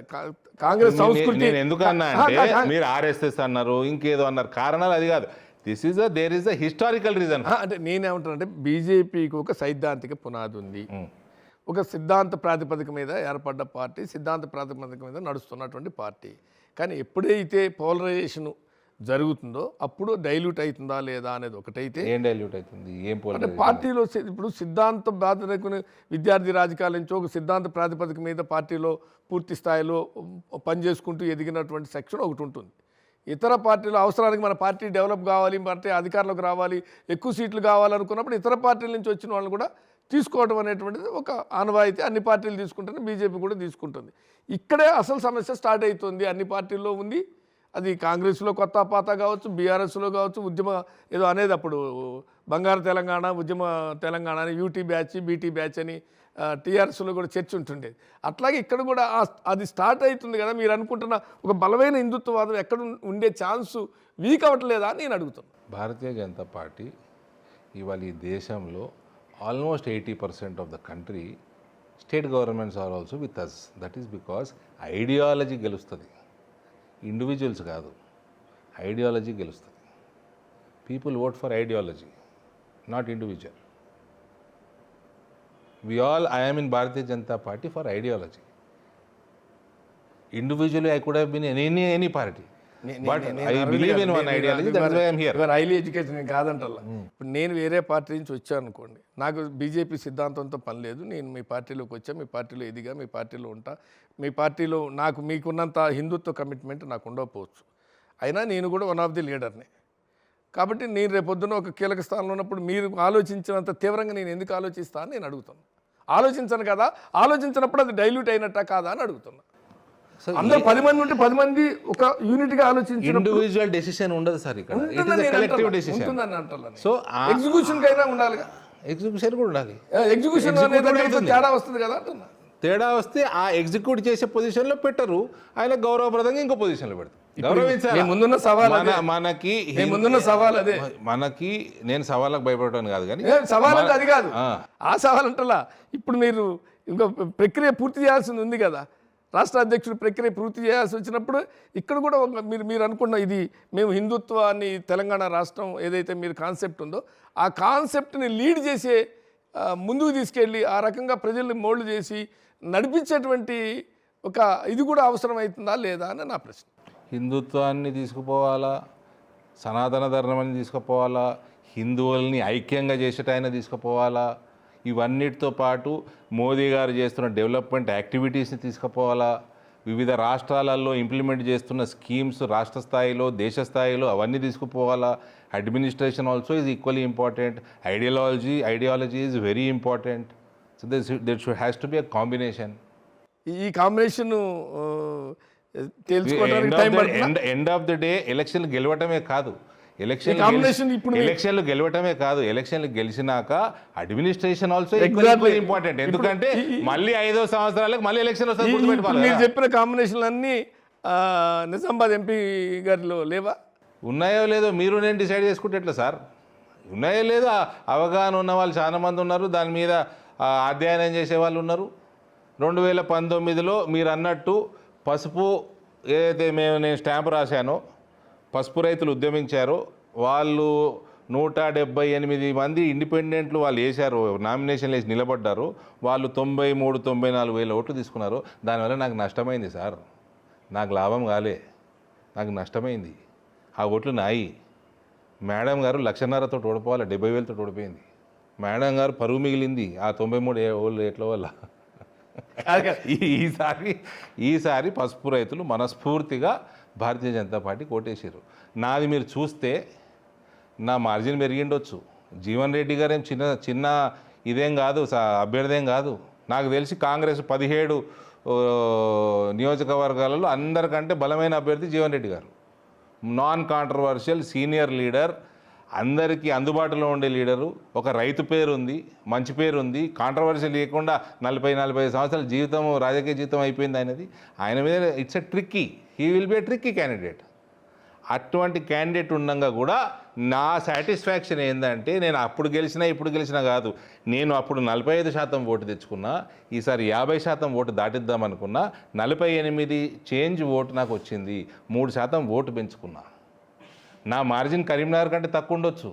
కాంగ్రెస్ సంస్కృతి ఎందుకన్నా అంటే మీరు ఆర్ఎస్ఎస్ అన్నారు, ఇంకేదో అన్నారు. కారణాలు అది కాదు. There is a historical reason. అంటే నేనేమంటున్నా అంటే బీజేపీకి ఒక సైద్ధాంతిక పునాది ఉంది, ఒక సిద్ధాంత ప్రాతిపదిక మీద ఏర్పడ్డ పార్టీ, సిద్ధాంత ప్రాతిపదిక మీద నడుస్తున్నటువంటి పార్టీ. కానీ ఎప్పుడైతే పోలరైజేషన్ జరుగుతుందో అప్పుడు డైల్యూట్ అవుతుందా లేదా అనేది ఒకటైతే, ఏం డైల్యూట్ అవుతుంది, అంటే పార్టీలో ఇప్పుడు సిద్ధాంత ప్రాతిపదిక విద్యార్థి రాజకీయాల నుంచి ఒక సిద్ధాంత ప్రాతిపదిక మీద పార్టీలో పూర్తి స్థాయిలో పనిచేసుకుంటూ ఎదిగినటువంటి సెక్షన్ ఒకటి ఉంటుంది. ఇతర పార్టీల అవసరానికి మన పార్టీ డెవలప్ కావాలి, పార్టీ అధికారంలోకి రావాలి, ఎక్కువ సీట్లు కావాలనుకున్నప్పుడు ఇతర పార్టీల నుంచి వచ్చిన వాళ్ళు కూడా తీసుకోవడం అనేటువంటిది ఒక ఆనవాయితీ. అన్ని పార్టీలు తీసుకుంటుంది, బీజేపీ కూడా తీసుకుంటుంది. ఇక్కడే అసలు సమస్య స్టార్ట్ అవుతుంది. అన్ని పార్టీల్లో ఉంది అది. కాంగ్రెస్లో కొత్త పాత కావచ్చు, బీఆర్ఎస్లో కావచ్చు, ఉద్యమ ఏదో అనేది అప్పుడు బంగారు తెలంగాణ, ఉద్యమ తెలంగాణ అని యూటీ బ్యాచ్, బీటీ బ్యాచ్ అని టీఆర్ఎస్లో కూడా చర్చ ఉంటుండేది. అట్లాగే ఇక్కడ కూడా అది స్టార్ట్ అవుతుంది కదా. మీరు అనుకుంటున్న ఒక బలమైన హిందుత్వవాదం ఎక్కడ ఉండే ఛాన్సు వీక్ అవ్వట్లేదా అని నేను అడుగుతున్నాను. భారతీయ జనతా పార్టీ ఇవాళ ఈ దేశంలో almost 80% of the country state governments are also with us. That is because ideology గెలుస్తుంది, ఇండివిజువల్స్ కాదు. ఐడియాలజీ గెలుస్తుంది. People vote for ideology, not individual. I am in Bharatiya Janata Party for ideology. Individually, I could have been in any party. But I believe in one ideology, that is why I am here. Highly education నేను కాదంటల్లా. ఇప్పుడు నేను వేరే party నుంచి వచ్చాను అనుకోండి, నాకు BJP సిద్ధాంతంతో పని లేదు. నేను మీ పార్టీలోకి వచ్చా, మీ పార్టీలో ఎదిగా, మీ పార్టీలో ఉంటా. మీ పార్టీలో నాకు మీకున్నంత హిందుత్వ కమిట్మెంట్ నాకు ఉండకపోవచ్చు, అయినా నేను కూడా వన్ ఆఫ్ ది లీడర్ని. కాబట్టి నేను రేపొద్దున ఒక కీలక స్థానంలో ఉన్నప్పుడు మీరు ఆలోచించినంత తీవ్రంగా నేను ఎందుకు ఆలోచిస్తా అని నేను అడుగుతాను. ఆలోచించను కదా, ఆలోచించినప్పుడు అది డైల్యూట్ అయినట్టా కాదా అని అడుగుతున్నా. అందరూ 10 మంది ఉంటే 10 మంది ఒక యూనిట్గా ఆలోచించిన ఇండివిజువల్ డెసిషన్ ఉండదు సార్ ఇక్కడ, it is collective decision. So execution కైనా ఉండాలిగా, ఎగ్జిక్యూషన్ కూడా ఉండాలి. ఎగ్జిక్యూషన్ తేడా వస్తుంది కదా అంటున్నా. తేడా వస్తే ఆ ఎగ్జిక్యూట్ చేసే పొజిషన్లో పెట్టరు, ఆయన గౌరవప్రదంగా ఇంకో పొజిషన్లో పెడతారు. గౌరవించాలి. ముందున్న సవాల్ మనకి ముందున్న సవాల్ అదే. మనకి నేను సవాళ్ళకు భయపడటాను కాదు, కానీ సవాల్ అంటే అది కాదు, ఆ సవాల్ అంటలా. ఇప్పుడు మీరు ఇంకో ప్రక్రియ పూర్తి చేయాల్సింది ఉంది కదా, రాష్ట్ర అధ్యక్షుడు ప్రక్రియ పూర్తి చేయాల్సి వచ్చినప్పుడు ఇక్కడ కూడా మీరు అనుకున్న ఇది మేము హిందుత్వాన్ని తెలంగాణ రాష్ట్రం ఏదైతే మీరు కాన్సెప్ట్ ఉందో ఆ కాన్సెప్ట్ని లీడ్ చేసే ముందుకు తీసుకెళ్ళి ఆ రకంగా ప్రజల్ని మోల్డ్ చేసి నడిపించేటువంటి ఒక ఇది కూడా అవసరం అవుతుందా లేదా అని నా ప్రశ్న. హిందుత్వాన్ని తీసుకుపోవాలా, సనాతన ధర్మాన్ని తీసుకుపోవాలా, హిందువుల్ని ఐక్యంగా చేసేటైనా తీసుకుపోవాలా, ఇవన్నిటితో పాటు మోదీ గారు చేస్తున్న డెవలప్మెంట్ యాక్టివిటీస్ని తీసుకుపోవాలా, వివిధ రాష్ట్రాలలో ఇంప్లిమెంట్ చేస్తున్న స్కీమ్స్ రాష్ట్ర స్థాయిలో దేశ స్థాయిలో అవన్నీ తీసుకుపోవాలా. Administration also is equally important, ideology is very important. So that has to be a combination. ఈ combination end of the day election గెలవటమే కాదు, ఎలక్షన్లు గెలవటమే కాదు, ఎలక్షన్లు గెలిచినాక అడ్మినిస్ట్రేషన్ ఆల్సో ఇంపార్టెంట్. ఎందుకంటే మళ్ళీ 5 సంవత్సరాలకు మళ్ళీ ఎలక్షన్ వస్తుంది. మీరు చెప్పిన కాంబినేషన్లు అన్నీ నిజామాబాద్ ఎంపీ గారిలో లేవా? ఉన్నాయో లేదో మీరు నేను డిసైడ్ చేసుకుంటే ఎట్లా సార్? ఉన్నాయో లేదో అవగాహన ఉన్న వాళ్ళు చాలా మంది ఉన్నారు, దాని మీద అధ్యయనం చేసే వాళ్ళు ఉన్నారు. 2019లో మీరు అన్నట్టు పసుపు ఏదైతే నేను స్టాంపు రాశానో, పసుపు రైతులు ఉద్యమించారో, వాళ్ళు 178 మంది ఇండిపెండెంట్లు వాళ్ళు వేశారు, నామినేషన్లు వేసి నిలబడ్డారు. వాళ్ళు 93-94 వేల ఓట్లు తీసుకున్నారు. దానివల్ల నాకు నష్టమైంది సార్, నాకు లాభం కాలే, నాకు నష్టమైంది. ఆ ఓట్లు నాయి. మేడం గారు 1,50,000తో ఓడిపోవాలి, 70,000తో ఓడిపోయింది. మేడం గారు పరువు మిగిలింది ఆ 93 ఏట్ల వల్ల. ఈసారి పసుపు రైతులు మనస్ఫూర్తిగా భారతీయ జనతా పార్టీకి ఓటేసారు. నాది మీరు చూస్తే నా మార్జిన్ పెరిగిండొచ్చు. జీవన్ రెడ్డి గారు ఏం చిన్న ఇదేం కాదు, అభ్యర్థేం కాదు. నాకు తెలిసి కాంగ్రెస్ 17 నియోజకవర్గాలలో అందరికంటే బలమైన అభ్యర్థి జీవన్ రెడ్డి గారు. నాన్ కాంట్రవర్షియల్ సీనియర్ లీడర్, అందరికీ అందుబాటులో ఉండే లీడరు, ఒక రైతు పేరు ఉంది, మంచి పేరు ఉంది, కాంట్రవర్షియల్ లేకుండా 40-45 సంవత్సరాల జీవితం, రాజకీయ జీవితం అయిపోయింది ఆయనది. ఆయన మీద it's a tricky, he will be a tricky candidate. అటువంటి క్యాండిడేట్ ఉండగా కూడా నా సాటిస్ఫాక్షన్ ఏంటంటే, నేను అప్పుడు గెలిచినా ఇప్పుడు గెలిచినా కాదు, నేను అప్పుడు 45% ఓటు తెచ్చుకున్నా, ఈసారి 50% ఓటు దాటిద్దామనుకున్నా, 48 చేంజ్ ఓటు నాకు వచ్చింది, 3% ఓటు పెంచుకున్నా. నా మార్జిన్ కరీంనగర్ కంటే తక్కువ ఉండొచ్చు,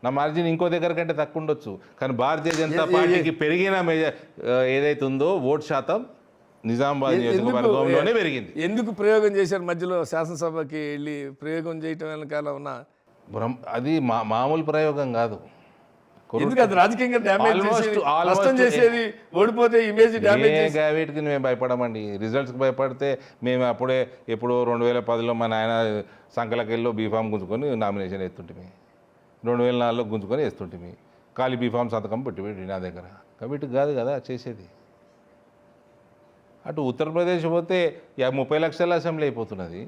నా మార్జిన్ ఇంకో దగ్గర కంటే తక్కువ ఉండొచ్చు, కానీ భారతీయ జనతా పార్టీకి పెరిగిన ఏదైతే ఉందో ఓటు శాతం నిజామాబాద్ నియోజకవర్గంలోనే పెరిగింది. ఎందుకు ప్రయోగం చేశారు మధ్యలో? శాసనసభకి వెళ్ళి ప్రయోగం చేయటం వెనకాల ఉన్న అది మామూలు ప్రయోగం కాదు. రాజకీయంగా చేసేది, ఓడిపోతే ఇమేజ్ డ్యామేజ్. వీటికి మేము భయపడమండి, రిజల్ట్స్కి భయపడితే మేము అప్పుడే ఎప్పుడో 2010లో మా నాయన సంకలకెళ్ళలో బీఫామ్ గుంజుకొని నామినేషన్ వేస్తుంటిమి, 2004లో గుంజుకొని వేస్తుంటిమి, ఖాళీ బీఫామ్ సంతకం పెట్టి నా దగ్గర. కాబట్టి కాదు కదా చేసేది. అటు ఉత్తరప్రదేశ్ పోతే 30 లక్షల అసెంబ్లీ అయిపోతున్నది.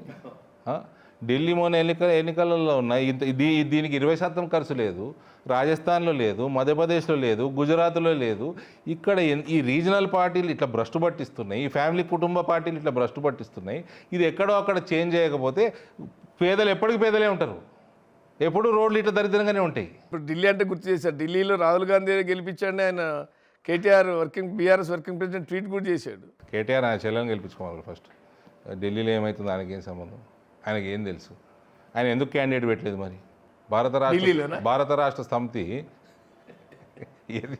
ఢిల్లీ మొన్న ఎన్నికలలో ఉన్నాయి, దీనికి 20% ఖర్చు లేదు. రాజస్థాన్లో లేదు, మధ్యప్రదేశ్లో లేదు, గుజరాత్లో లేదు. ఇక్కడ ఈ రీజనల్ పార్టీలు ఇట్లా భ్రష్టు పట్టిస్తున్నాయి, ఈ ఫ్యామిలీ కుటుంబ పార్టీలు ఇట్లా భ్రష్టు పట్టిస్తున్నాయి. ఇది ఎక్కడో అక్కడ చేంజ్ చేయకపోతే పేదలు ఎప్పటికీ పేదలే ఉంటారు, ఎప్పుడు రోడ్లు ఇట్లా దరిద్రంగానే ఉంటాయి. ఇప్పుడు ఢిల్లీ అంటే గుర్తు చేశారు, ఢిల్లీలో రాహుల్ గాంధీ గెలిపించండి, ఆయన KTR BRS working president tweet కూడా చేశాడు. కేటీఆర్ ఆయన చెల్లెని గెలిపించుకోవాలి ఫస్ట్. ఢిల్లీలో ఏమవుతుంది ఆయనకి ఏం సంబంధం, ఆయనకి ఏం తెలుసు? ఆయన ఎందుకు క్యాండిడేట్ పెట్టలేదు మరి? భారత రాష్ట్ర సమితి ఏది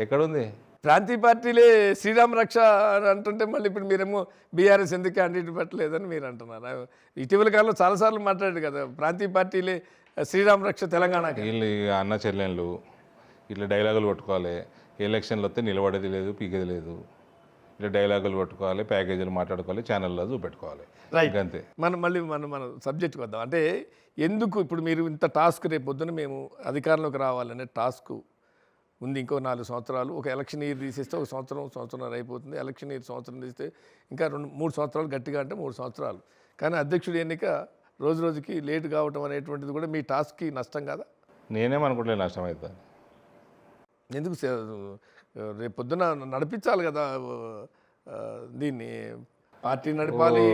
ఎక్కడుంది? ప్రాంతీయ పార్టీలే శ్రీరామ్ రక్ష అని అంటుంటే మళ్ళీ ఇప్పుడు మీరేమో బీఆర్ఎస్ ఎందుకు క్యాండిడేట్ పెట్టలేదని మీరు అంటున్నారు. ఇటీవల కాలంలో చాలాసార్లు మాట్లాడారు కదా, ప్రాంతీయ పార్టీలే శ్రీరామ్ రక్ష తెలంగాణకి. వీళ్ళు ఇక అన్న చెల్లెళ్ళు ఇట్లా డైలాగులు కొట్టుకోవాలి, ఎలక్షన్లు వస్తే నిలబడేది లేదు, పీకేది లేదు, ఇట్లా డైలాగులు కొట్టుకోవాలి, ప్యాకేజీలు మాట్లాడుకోవాలి, ఛానల్లో చూపెట్టుకోవాలి, రైట్. అంతే. మన సబ్జెక్ట్కి వద్దాం. అంటే ఎందుకు ఇప్పుడు మీరు ఇంత టాస్క్ రేపు పొద్దున మేము అధికారంలోకి రావాలనే టాస్క్ ఉంది. ఇంకో 4 సంవత్సరాలు, ఒక ఎలక్షన్ ఇయర్ తీసేస్తే ఒక సంవత్సరం అయిపోతుంది. ఎలక్షన్ ఇయర్ సంవత్సరం తీస్తే ఇంకా 2-3 సంవత్సరాలు, గట్టిగా అంటే 3 సంవత్సరాలు. కానీ అధ్యక్షుడి ఎన్నిక రోజు రోజుకి లేట్ కావటం అనేటువంటిది కూడా మీ టాస్క్కి నష్టం కాదా? నేనేమనుకుంటలేదు నష్టం అవుతుంది. ఎందుకు రేపు పొద్దున నడిపించాలి కదా దీన్ని, పార్టీ నడపాలి.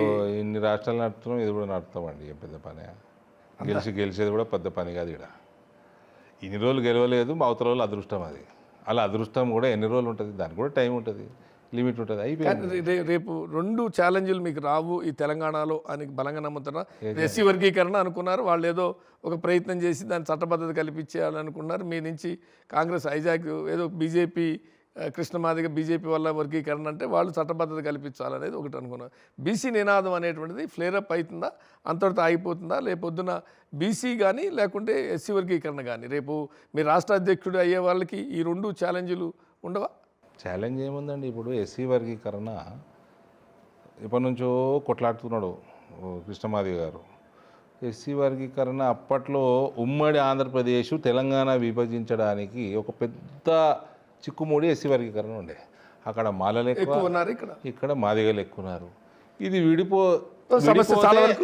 ఇన్ని రాష్ట్రాలు నడుపుతున్నాం, ఇది కూడా నడుపుతామండి. ఏం పెద్ద పని, గెలిచేది కూడా పెద్ద పని కాదు. ఇక్కడ ఇన్ని రోజులు గెలవలేదు, అవతల రోజులు అదృష్టం. అది అలా అదృష్టం కూడా ఎన్ని రోజులు ఉంటుంది, దానికి కూడా టైం ఉంటుంది, లిమిట్ ఉంటుంది, అయిపోయింది. రేపు 2 ఛాలెంజ్లు మీకు రావు ఈ తెలంగాణలో అని బలంగా నమ్ముతున్నా. ఎస్సీ వర్గీకరణ అనుకున్నారు, వాళ్ళు ఏదో ఒక ప్రయత్నం చేసి దాని చట్టబద్ధత కల్పించేయాలనుకున్నారు. మీ నుంచి కాంగ్రెస్ హైజాక్ ఏదో బీజేపీ కృష్ణమాదిగ బీజేపీ వల్ల వర్గీకరణ అంటే వాళ్ళు చట్టబద్ధత కల్పించాలనేది ఒకటి అనుకున్నారు. బీసీ నినాదం అనేటువంటిది ఫ్లేరప్ అవుతుందా, అంతటితో ఆగిపోతుందా? రేపొద్దున బీసీ కానీ లేకుంటే ఎస్సీ వర్గీకరణ కానీ రేపు మీ రాష్ట్ర అధ్యక్షుడు అయ్యే వాళ్ళకి ఈ 2 ఛాలెంజ్లు ఉండవా? ఛాలెంజ్ ఏముందండి? ఇప్పుడు ఎస్సీ వర్గీకరణ ఇప్పటి నుంచో కొట్లాడుతున్నాడు కృష్ణమాది గారు. ఎస్సీ వర్గీకరణ అప్పట్లో ఉమ్మడి ఆంధ్రప్రదేశ్ తెలంగాణ విభజించడానికి ఒక పెద్ద చిక్కుముడి ఎస్సీ వర్గీకరణ ఉండే. అక్కడ మాలలు ఎక్కువ ఉన్నారు, ఇక్కడ మాదిగలు ఎక్కువ ఉన్నారు. ఇది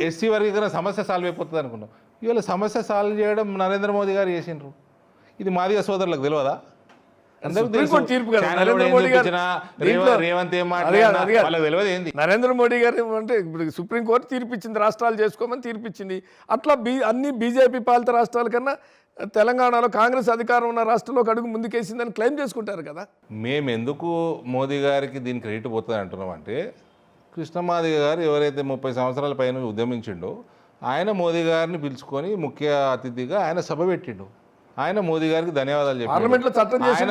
ఎస్సీ వర్గీకరణ సమస్య సాల్వ్ అయిపోతుంది అనుకున్నాం. ఇవాళ సమస్య సాల్వ్ చేయడం నరేంద్ర మోదీ గారు చేసిండ్రు. ఇది మాదిగ సోదరులకు తెలియదా? నరేంద్ర మోడీ గారు అంటే ఇప్పుడు సుప్రీంకోర్టు తీర్పిచ్చింది, రాష్ట్రాలు చేసుకోమని తీర్పిచ్చింది. అట్లా అన్ని బీజేపీ పాలిత రాష్ట్రాల కన్నా తెలంగాణలో కాంగ్రెస్ అధికారం ఉన్న రాష్ట్రంలో ఒక అడుగు ముందుకేసిందని క్లెయిమ్ చేసుకుంటారు కదా. మేము ఎందుకు మోదీ గారికి దీని క్రెడిట్ పోతుంది అంటున్నాం అంటే, కృష్ణమాది గారు ఎవరైతే 30 సంవత్సరాల పైన ఉద్యమించిండో ఆయన మోదీ గారిని పిలుచుకొని ముఖ్య అతిథిగా ఆయన సభ పెట్టిండు. ఆయన మోదీ గారికి ధన్యవాదాలు చెప్పారు. పార్లమెంట్లో చట్టం చేసి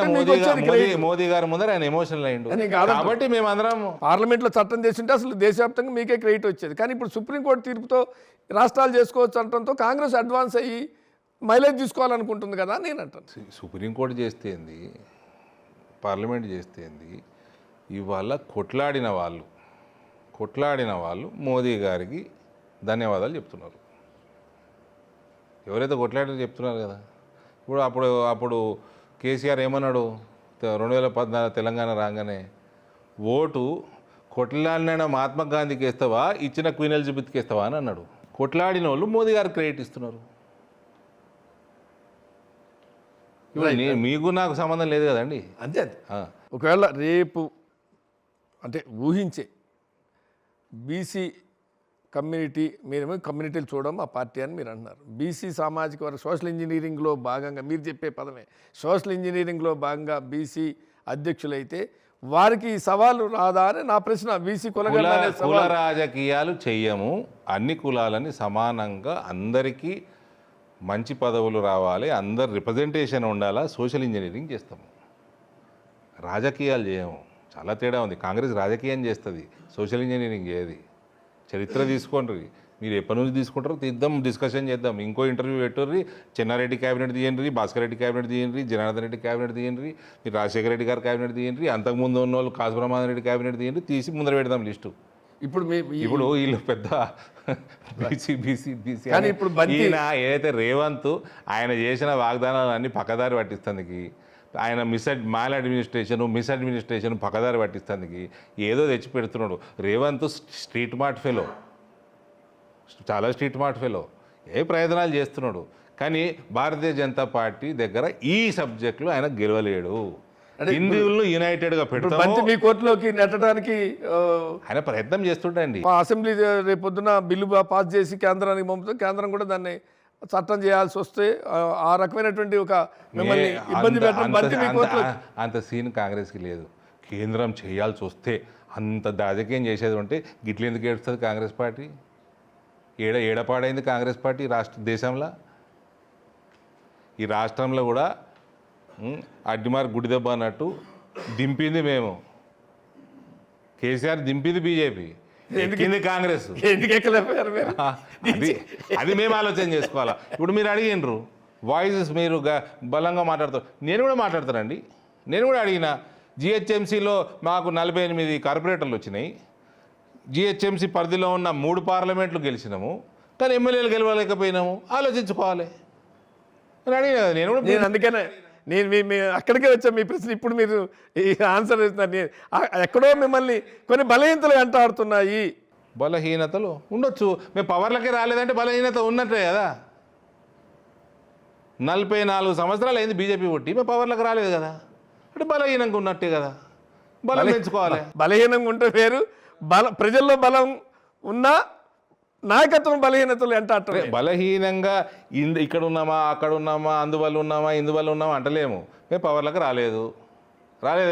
మోదీ గారి ముందర ఆయన ఎమోషనల్ అయ్యిండు. కాబట్టి మేమందరం పార్లమెంట్లో చట్టం చేసింటే అసలు దేశవ్యాప్తంగా మీకే క్రెడిట్ వచ్చేది. కానీ ఇప్పుడు సుప్రీంకోర్టు తీర్పుతో రాష్ట్రాలు చేసుకోవచ్చు అనడంతో కాంగ్రెస్ అడ్వాన్స్ అయ్యి మైలేజ్ తీసుకోవాలనుకుంటుంది కదా నేను అంటాను. సుప్రీంకోర్టు చేస్తేంది, పార్లమెంట్ చేస్తేంది, ఇవాళ కొట్లాడిన వాళ్ళు మోదీ గారికి ధన్యవాదాలు చెప్తున్నారు. ఎవరైతే కొట్లాడిన చెప్తున్నారు కదా. ఇప్పుడు అప్పుడు కేసీఆర్ ఏమన్నాడు 2014 తెలంగాణ రాగానే, ఓటు కొట్లాడిన మహాత్మా గాంధీకి వేస్తావా, ఇచ్చిన క్వీన్ ఎలిజబెత్కి వేస్తావా అని అన్నాడు. కొట్లాడిన వాళ్ళు మోదీ గారికి క్రెడిట్ ఇస్తున్నారు. మీకు నాకు సంబంధం లేదు కదండి. అంతే. ఒకవేళ రేపు అంటే ఊహించే బీసీ కమ్యూనిటీ, మీరేమో కమ్యూనిటీలు చూడడం ఆ పార్టీ అని మీరు అంటున్నారు. బీసీ సామాజిక వర్గ సోషల్ ఇంజనీరింగ్లో భాగంగా మీరు చెప్పే పదమే సోషల్ ఇంజనీరింగ్లో భాగంగా బీసీ అధ్యక్షులైతే వారికి సవాలు రాదా అని నా ప్రశ్న. బీసీ కుల రాజకీయాలు చెయ్యము, అన్ని కులాలని సమానంగా అందరికీ మంచి పదవులు రావాలి, అందరు రిప్రజెంటేషన్ ఉండాలా, సోషల్ ఇంజనీరింగ్ చేస్తాము, రాజకీయాలు చేయము. చాలా తేడా ఉంది. కాంగ్రెస్ రాజకీయం చేస్తుంది, సోషల్ ఇంజనీరింగ్ చేయదు. చరిత్ర తీసుకోండి, మీరు ఎప్పటి నుంచి తీసుకుంటారో తీద్దాం, డిస్కషన్ చేద్దాం. ఇంకో ఇంటర్వ్యూ పెట్టుర్రి, చెన్నారెడ్డి క్యాబినెట్ తీయండి, భాస్కర్ రెడ్డి క్యాబినెట్ తీయండి, జనార్దన్ రెడ్డి క్యాబినెట్ తీయండి, మీరు రాజశేఖర రెడ్డి గారు క్యాబినెట్ తీయండి, అంతకుముందు ఉన్న వాళ్ళు కాసుబ్రహ్మణ్యం రెడ్డి క్యాబినెట్ తీయండి, తీసి ముందర పెడదాం లిస్టు. ఇప్పుడు వీళ్ళు పెద్ద బీసీ కానీ ఇప్పుడు ఏదైతే రేవంత్ ఆయన చేసిన వాగ్దానాలన్నీ పక్కదారి పట్టిస్తానికి, ఆయన మిస్ అడ్మినిస్ట్రేషన్ పక్కదారి పట్టిస్తానికి ఏదో తెచ్చి పెడుతున్నాడు. రేవంత్ స్ట్రీట్ మార్ట్ ఫెలో, చాలా స్ట్రీట్ మార్ట్ ఫెలో, ఏ ప్రయత్నాలు చేస్తున్నాడు. కానీ భారతీయ జనతా పార్టీ దగ్గర ఈ సబ్జెక్టులో ఆయన గెలవలేడు. హిందువులను యునైటెడ్గా పెడతాము, మీ కోర్టులోకి నెట్టడానికి ఆయన ప్రయత్నం చేస్తుండండి. అసెంబ్లీ రేపొద్దున బిల్లు పాస్ చేసి కేంద్రానికి పంపుతాం, కేంద్రం కూడా దాన్ని చట్టం చేయాల్సి వస్తే ఆ రకమైనటువంటి ఒక మిమ్మల్ని ఇబ్బంది పెట్టడం అంత సీన్ కాంగ్రెస్కి లేదు. కేంద్రం చేయాల్సి వస్తే అంత రాజకీయం చేసేది ఉంటే గిట్ల ఎందుకు ఏడుస్తుంది కాంగ్రెస్ పార్టీ? ఏడపాడైంది కాంగ్రెస్ పార్టీ దేశంలో. ఈ రాష్ట్రంలో కూడా అడ్డిమార్ గుడి దెబ్బ అన్నట్టు దింపింది మేము, కేసీఆర్ దింపింది బీజేపీ, ఎక్కింది కాంగ్రెస్. ఎందుకు ఎక్కలేకపోయారు మీరు? అది అది మేము ఆలోచన చేసుకోవాలా. ఇప్పుడు మీరు అడిగినరు వాయిసెస్, మీరు బలంగా మాట్లాడతారు, నేను కూడా మాట్లాడతానండి. నేను కూడా అడిగిన, జిహెచ్ఎంసీలో మాకు 48 కార్పొరేటర్లు వచ్చినాయి, జిహెచ్ఎంసీ పరిధిలో ఉన్న 3 పార్లమెంట్లు గెలిచినాము, కానీ ఎమ్మెల్యేలు గెలవలేకపోయినాము, ఆలోచించుకోవాలి అని అడిగిన కదా నేను కూడా. నేను అందుకనే నేను మీ అక్కడికే వచ్చా మీ ప్రశ్న. ఇప్పుడు మీరు ఈ ఆన్సర్ ఇస్తున్నారు. ఎక్కడో మిమ్మల్ని కొన్ని బలహీనతలు వెంటాడుతున్నాయి. బలహీనతలు ఉండొచ్చు, మేము పవర్లకే రాలేదంటే బలహీనత ఉన్నట్టే కదా. 44 సంవత్సరాలు అయింది బీజేపీ కొట్టి, మేము పవర్లకు రాలేదు కదా, అంటే బలహీనంగా ఉన్నట్టే కదా. బలం పెంచుకోవాలి. బలహీనంగా ఉంటే వేరు, ప్రజల్లో బలం ఉన్నా నాయకత్వం బలహీనతలు వెంటాడటం. బలహీనంగా ఇక్కడ ఉన్నామా, అక్కడ ఉన్నామా, అందువల్ల ఉన్నామా, ఇందువల్ల ఉన్నామా అంటలేము. మేము పవర్లకు రాలేదు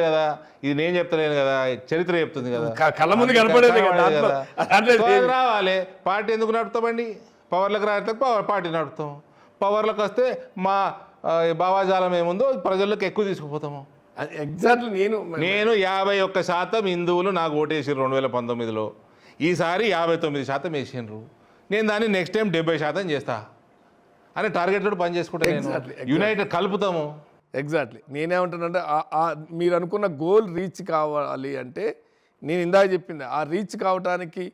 కదా. ఇది నేను చెప్తలేను కదా, చరిత్ర చెప్తుంది కదా. కళ్ళ ముందు కనపడేది కదా. రావాలి. పార్టీ ఎందుకు నడుపుతామండి? పవర్లకు రాస్తే పార్టీ నడుపుతాం, పవర్లకు వస్తే మా భావాజాలం ఏముందో ప్రజల్లోకి ఎక్కువ తీసుకుపోతాము. ఎగ్జాక్ట్లీ. నేను 51% హిందువులు నాకు ఓటేసారు 2019లో. ఈసారి 59% వేసిండ్రు. నేను దాన్ని నెక్స్ట్ టైం 70% చేస్తా అని టార్గెట్ తోటి పని చేసుకుంటా. నేను యునైటెడ్ కలుపుతాము. ఎగ్జాక్ట్లీ. నేనేమంటానంటే మీరు అనుకున్న గోల్ రీచ్ కావాలి అంటే, నేను ఇందాక చెప్పింది, ఆ రీచ్ కావటానికి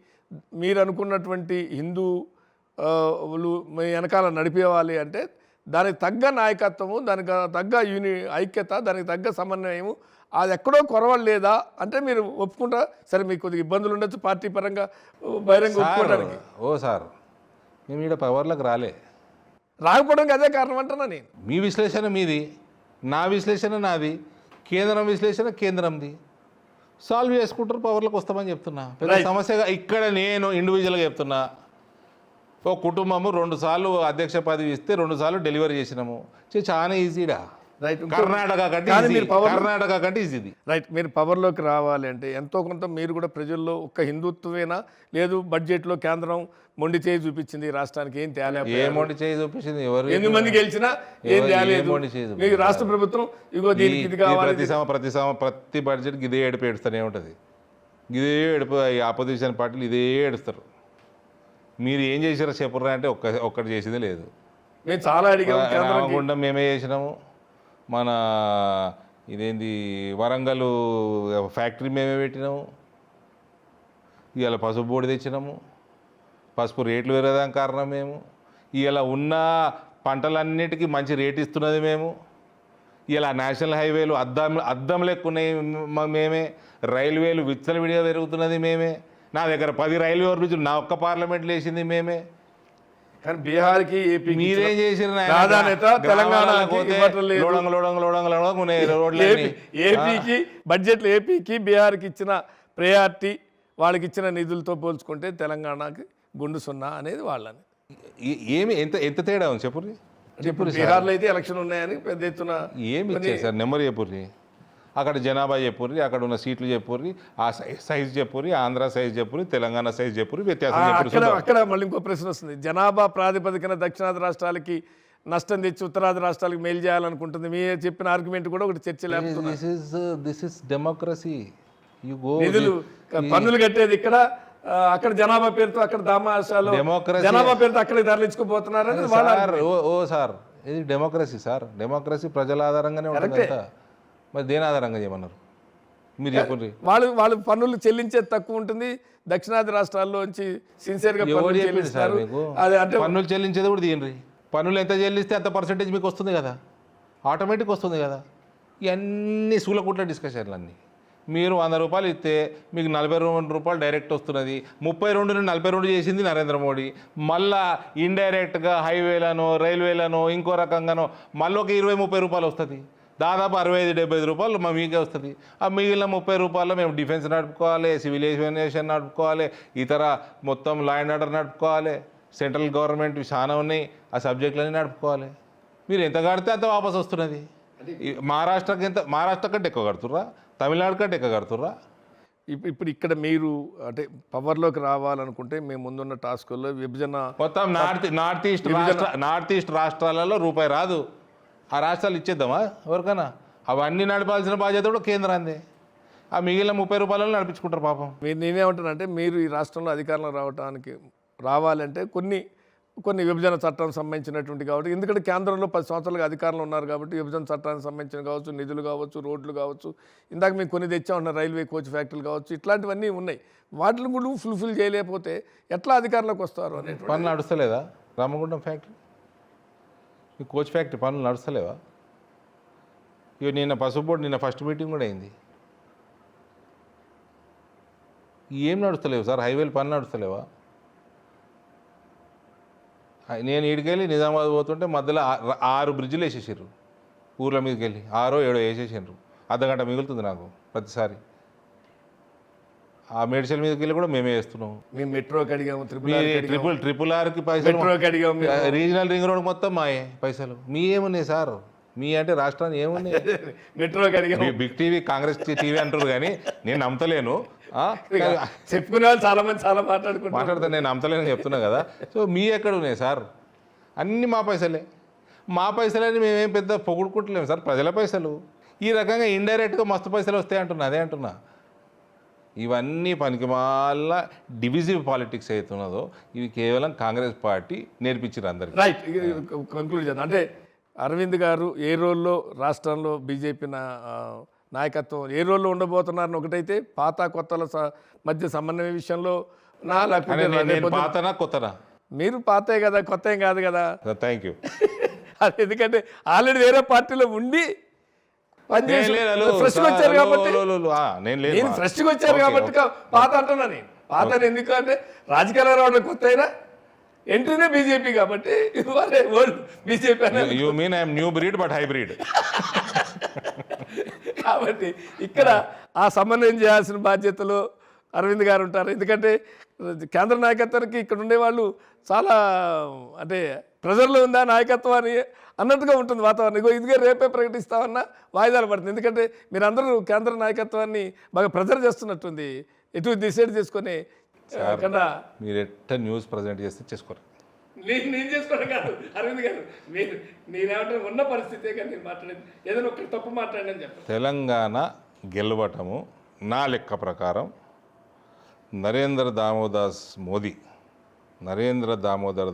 మీరు అనుకున్నటువంటి హిందువులు మీ వెనకాల నడిపేవాలి అంటే దానికి తగ్గ నాయకత్వము, దానికి తగ్గ ఐక్యత, దానికి తగ్గ సమన్వయము, అది ఎక్కడో కొరవలేదా అంటే మీరు ఒప్పుకుంటా. సరే, మీకు కొద్దిగా ఇబ్బందులు ఉండొచ్చు పార్టీ పరంగా బహిరంగ ఒప్పుకోవడానికి. ఓ సార్, మేము ఇక్కడ పవర్లకు రాకపోవడానికి అదే కారణం అంటున్నా నేను. మీ విశ్లేషణ మీది, నా విశ్లేషణ నాది, కేంద్రం విశ్లేషణ కేంద్రంది. సాల్వ్ చేసుకుంటారు, పవర్లకు వస్తామని చెప్తున్నా. పెద్ద సమస్యగా ఇక్కడ నేను ఇండివిజువల్గా చెప్తున్నా. ఓ కుటుంబము 2 సార్లు అధ్యక్ష పదవి ఇస్తే 2 సార్లు డెలివరీ చేసినాము. చాలా ఈజీడా. కర్ణాటక కంటే ఈజీ. రైట్. మీరు పవర్లోకి రావాలి అంటే ఎంతో కొంత మీరు కూడా ప్రజల్లో ఒక్క హిందుత్వమేనా, లేదు బడ్జెట్లో కేంద్రం మొండి చేయి చూపించింది రాష్ట్రానికి, ఏం తేలేదు. ఏ మొండి చేయి చూపించింది? ఎవరు 8 మంది గెలిచినా ఏం తేలేదు. మీకు రాష్ట్ర ప్రభుత్వం ఇగో దీనికి ఇది కావాలి. ప్రతి బడ్జెట్కి ఇదే ఏడుపు ఏడుస్తూనే ఉంటుంది. ఇదే ఏడుపు, ఆపోజిషన్ పార్టీలు ఇదే ఏడుస్తారు. మీరు ఏం చేశారో చెప్పుర్రా అంటే ఒక్కటి చేసింది లేదు. మేము చాలా అడిగాము. మేమే చేసినాము. మన ఇదేంది వరంగల్ ఫ్యాక్టరీ మేమే పెట్టినాము. ఇవాళ పసుపు బోర్డు తెచ్చినాము. పసుపు రేట్లు పెరగడానికి కారణం మేము. ఇవాళ ఉన్న పంటలన్నిటికీ మంచి రేటు ఇస్తున్నది మేము. ఇలా నేషనల్ హైవేలు అద్దం లెక్కున్నాయి మేమే. రైల్వేలు విచ్చలవిడిగా పెరుగుతున్నది మేమే. నా దగ్గర 10 రైల్వే ఓవర్బ్రిడ్జ్లు నా ఒక్క పార్లమెంట్లో వేసింది మేమే. కానీ బీహార్కి, ఏపీ మీరేం చేసిన ఏపీకి బడ్జెట్లో ఏపీకి బీహార్కి ఇచ్చిన ప్రయారిటీ, వాళ్ళకి ఇచ్చిన నిధులతో పోల్చుకుంటే తెలంగాణకి గుండు సున్నా అనేది వాళ్ళని. ఏమి ఎంత తేడా ఉంది చెప్పుర్రి. బీహార్లో అయితే ఎలక్షన్ ఉన్నాయని పెద్ద ఎత్తున ఏమి ఇచ్చారు సార్? నెంబర్ చెప్పుర్రి. అక్కడ జనాభా చెప్పుర్రి, అక్కడ ఉన్న సీట్లు చెప్పుర్రి, ఆ సైజ్ చెప్పుర్రి, ఆంధ్ర సైజ్ చెప్పుర్రి, తెలంగాణ సైజ్ చెప్పుర్రి, వ్యత్యాసం చెప్పుర్రి. అక్కడ మళ్ళీ ఇంకో ప్రశ్న వస్తుంది. జనాభా ప్రాతిపదికన దక్షిణాది రాష్ట్రాలకి నష్టం తెచ్చి ఉత్తరాది రాష్ట్రాలకు మేలు చేయాలనుకుంటుంది. మీరు చెప్పిన ఆర్గ్యుమెంట్ కూడా ఒకటి చర్చ లేకపోతుంది. This is democracy. నిధులు పన్నులు కట్టేది ఇక్కడ, అక్కడ జనాభా పేరుతో అక్కడ దామాషాలు జనాభా పేరుతో అక్కడికి తరలించుకుపోతున్నారు. ఓ సార్, ఇది డెమోక్రసీ సార్. డెమోక్రసీ ప్రజల ఆధారంగానే ఉంటుంది. మరి దేని ఆధారంగా చేయమన్నారు మీరు చెప్పండి. వాళ్ళు పన్నులు చెల్లించేది తక్కువ ఉంటుంది. దక్షిణాది రాష్ట్రాల్లోంచి సిన్సియర్గా పన్నులు చెల్లించేది కూడా తీయండి. పన్నులు ఎంత చెల్లిస్తే అంత పర్సెంటేజ్ మీకు వస్తుంది కదా, ఆటోమేటిక్ వస్తుంది కదా. ఇవన్నీ సూలకుట్ల డిస్కషన్లు అన్నీ. మీరు 100 రూపాయలు ఇస్తే మీకు 42 రూపాయలు డైరెక్ట్ వస్తున్నది. 32 నుండి 42 చేసింది నరేంద్ర మోడీ. మళ్ళా ఇండైరెక్ట్గా హైవేలను, రైల్వేలను, ఇంకో రకంగానో మళ్ళీ ఒక 20-30 రూపాయలు వస్తుంది. దాదాపు 65-75 రూపాయలు మీకే వస్తుంది. ఆ మిగిలిన 30 రూపాయలు మేము డిఫెన్స్ నడుపుకోవాలి, సివిల్ ఏవియేషన్ నడుపుకోవాలి, ఇతర మొత్తం లా అండ్ ఆర్డర్ నడుపుకోవాలి, సెంట్రల్ గవర్నమెంట్ చాలా ఉన్నాయి, ఆ సబ్జెక్టులన్నీ నడుపుకోవాలి. మీరు ఎంత కడితే అంత వాపసు వస్తున్నది. మహారాష్ట్ర కంటే ఎక్కువ కడుతుర్రా, తమిళనాడు కంటే ఎక్కువ కడుతుర్రా. ఇప్పుడు ఇక్కడ మీరు అంటే పవర్లోకి రావాలనుకుంటే మేము ముందున్న టాస్కుల్లో విభజన మొత్తం నార్త్ ఈస్ట్ రాష్ట్రాలలో రూపాయి రాదు. ఆ రాష్ట్రాలు ఇచ్చేద్దామా ఎవరికైనా? అవన్నీ నడపాల్సిన బాధ్యత కూడా కేంద్రాందే. ఆ మిగిలిన 30 రూపాయలలో నడిపించుకుంటారు పాపం. నేనేమంటానంటే మీరు ఈ రాష్ట్రంలో అధికారంలో రావాలంటే కొన్ని విభజన చట్టం సంబంధించినటువంటి కాబట్టి, ఎందుకంటే కేంద్రంలో 10 సంవత్సరాలుగా అధికారంలో ఉన్నారు కాబట్టి విభజన చట్టానికి సంబంధించిన కావచ్చు, నిధులు కావచ్చు, రోడ్లు కావచ్చు, ఇందాక మీకు కొన్ని తెచ్చా ఉన్నారు, రైల్వే కోచ్ ఫ్యాక్టరీలు కావచ్చు, ఇట్లాంటివన్నీ ఉన్నాయి. వాటిని కూడా ఫుల్ఫిల్ చేయలేకపోతే ఎట్లా అధికారంలోకి వస్తారు అనే పనులు నడుస్తలేదా? రామగుండం ఫ్యాక్టరీ, ఈ కోచ్ ఫ్యాక్టరీ పనులు నడుస్తలేవా? ఇక నిన్న పసుపు బోర్డు నిన్న ఫస్ట్ మీటింగ్ కూడా అయింది. ఏం నడుస్తలేవు సార్? హైవేలు పనులు నడుస్తలేవా? నేను ఈడికెళ్ళి నిజామాబాద్ పోతుంటే మధ్యలో 6 బ్రిడ్జిలు వేసేసారు. ఊర్ల మీదకి వెళ్ళి 6 7 వేసేసారు. అర్ధగంట మిగులుతుంది నాకు ప్రతిసారి. ఆ మేడ్చల్ మీదకి వెళ్ళి కూడా మేమే వేస్తున్నాం. మేము మెట్రోకి అడిగాము, ట్రిపుల్ ఆర్కి పైసలు, మెట్రోకి అడిగాము, రీజనల్ రింగ్ రోడ్ మొత్తం మాయే పైసలు. మీ ఏమున్నాయి సార్? మీ అంటే రాష్ట్రాన్ని ఏమున్నాయి? మెట్రోకి అడిగాము. బిగ్ టీవీ కాంగ్రెస్ టీవీ అంటారు కానీ నేను నమ్మతలేను. చెప్పుకునే వాళ్ళు చాలా మంది చాలా మాట్లాడితే నేను నమ్మతలేను చెప్తున్నా కదా. సో మీ ఎక్కడ ఉన్నాయి సార్? అన్నీ మా పైసలే. మా పైసలని మేమేం పెద్ద పొగుడుకుంటలేము సార్, ప్రజల పైసలు. ఈ రకంగా ఇండైరెక్ట్గా మస్తు పైసలు వస్తాయి అంటున్నా. అదే అంటున్నా, ఇవన్నీ పనికిమాల డివిజివ్ పాలిటిక్స్ అవుతున్నదో ఇవి కేవలం కాంగ్రెస్ పార్టీ నేర్పించారు అందరికీ. రైట్, కంక్లూడ్ చేద్దాం. అంటే అరవింద్ గారు ఏ రోల్లో రాష్ట్రంలో బీజేపీ నాయకత్వం ఏ రోల్లో ఉండబోతున్నారని ఒకటైతే, పాత కొత్తల మధ్య సమన్వయ విషయంలో పాతనా కొత్తనా? మీరు పాతే కదా, కొత్త ఏం కాదు కదా. Thank you. అది ఎందుకంటే ఆల్రెడీ వేరే పార్టీలో ఉండి ఫ్రెష్గా వచ్చారు కాబట్టి, నేను ఫ్రెష్గా వచ్చారు కాబట్టి పాత అంటున్నా. నేను పాత ఎందుకు అంటే రాజకీయాలు రావడం కొత్త అయినా ఎంట్రీనే బీజేపీ కాబట్టి old BJP. You mean I'm new breed but hybrid. కాబట్టి ఇక్కడ ఆ సమన్వయం చేయాల్సిన బాధ్యతలో అరవింద్ గారు ఉంటారు. ఎందుకంటే కేంద్ర నాయకత్వానికి ఇక్కడ ఉండేవాళ్ళు చాలా అంటే ప్రెజర్లో ఉందా నాయకత్వం అని అన్నట్టుగా ఉంటుంది వాతావరణం. ఇదిగే రేపే ప్రకటిస్తామన్నా వాయిదాలు పడుతుంది. ఎందుకంటే మీరందరూ కేంద్ర నాయకత్వాన్ని బాగా ప్రెజర్ చేస్తున్నట్టుంది. ఎటు డిసైడ్ చేసుకొని కన్నా మీరు ఎట్ట న్యూస్ ప్రజెంట్ చేస్తే చేసుకోరు. నేను చేసుకోవడం కాదు అరవింద్ గారు, నేనేమంటే ఉన్న పరిస్థితే కానీ నేను మాట్లాడేది ఏదైనా ఒక తప్పు మాట్లాడని చెప్పాను. తెలంగాణ గెలవటము నా లెక్క ప్రకారం నరేంద్ర దామోదర్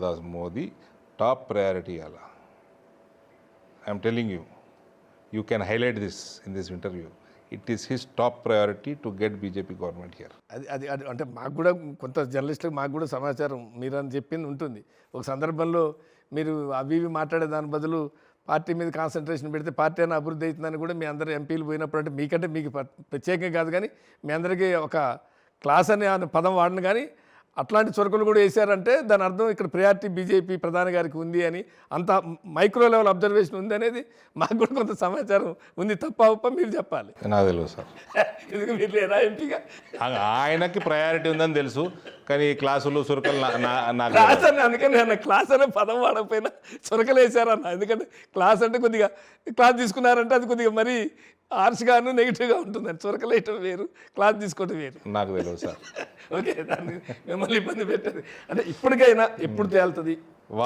దాస్ మోదీ టాప్ ప్రయారిటీ అలా. I'm telling you can highlight this in this interview. It is his top priority to get BJP government here. అది అంటే మాకు కూడా కొంత జర్నలిస్టులకు మాకు కూడా సమాచారం మీరని చెప్పింది ఉంటుంది. ఒక సందర్భంలో మీరు అవి మాట్లాడే దాని బదులు పార్టీ మీద కాన్సన్ట్రేషన్ పెడితే పార్టీ అయినా అభివృద్ధి అవుతుందని కూడా మీ అందరూ ఎంపీలు పోయినప్పుడు, అంటే మీకంటే మీకు ప్రత్యేకంగా కాదు కానీ మీ అందరికీ ఒక క్లాస్ అనే పదం వాడను కానీ అట్లాంటి చొరకలు కూడా వేశారంటే దాని అర్థం ఇక్కడ ప్రయారిటీ బీజేపీ ప్రధాని గారికి ఉంది అని, అంత మైక్రో లెవెల్ అబ్జర్వేషన్ ఉంది అనేది మాకు కూడా కొంత సమాచారం ఉంది. తప్ప మీరు చెప్పాలి. నాకు తెలియదు సార్, ఎందుకు మీరు లేరా ఎంపీగా? ఆయనకి ప్రయారిటీ ఉందని తెలుసు కానీ క్లాసులు చురకలు క్లాస్ అని అందుకని నేను క్లాస్ అనే పదం వాడకపోయినా చురకలు వేశారన్న. ఎందుకంటే క్లాస్ అంటే కొద్దిగా క్లాస్ తీసుకున్నారంటే అది కొద్దిగా మరీ ఆర్ష్గాను నెగిటివ్గా ఉంటుందని. చురకలు వేయటం వేరు, క్లాస్ తీసుకోవటం వేరు. నాకు తెలియదు సార్. ఓకే, దాన్ని మిమ్మల్ని ఇబ్బంది పెట్టేది అంటే ఇప్పటికైనా ఎప్పుడు తేల్తుంది?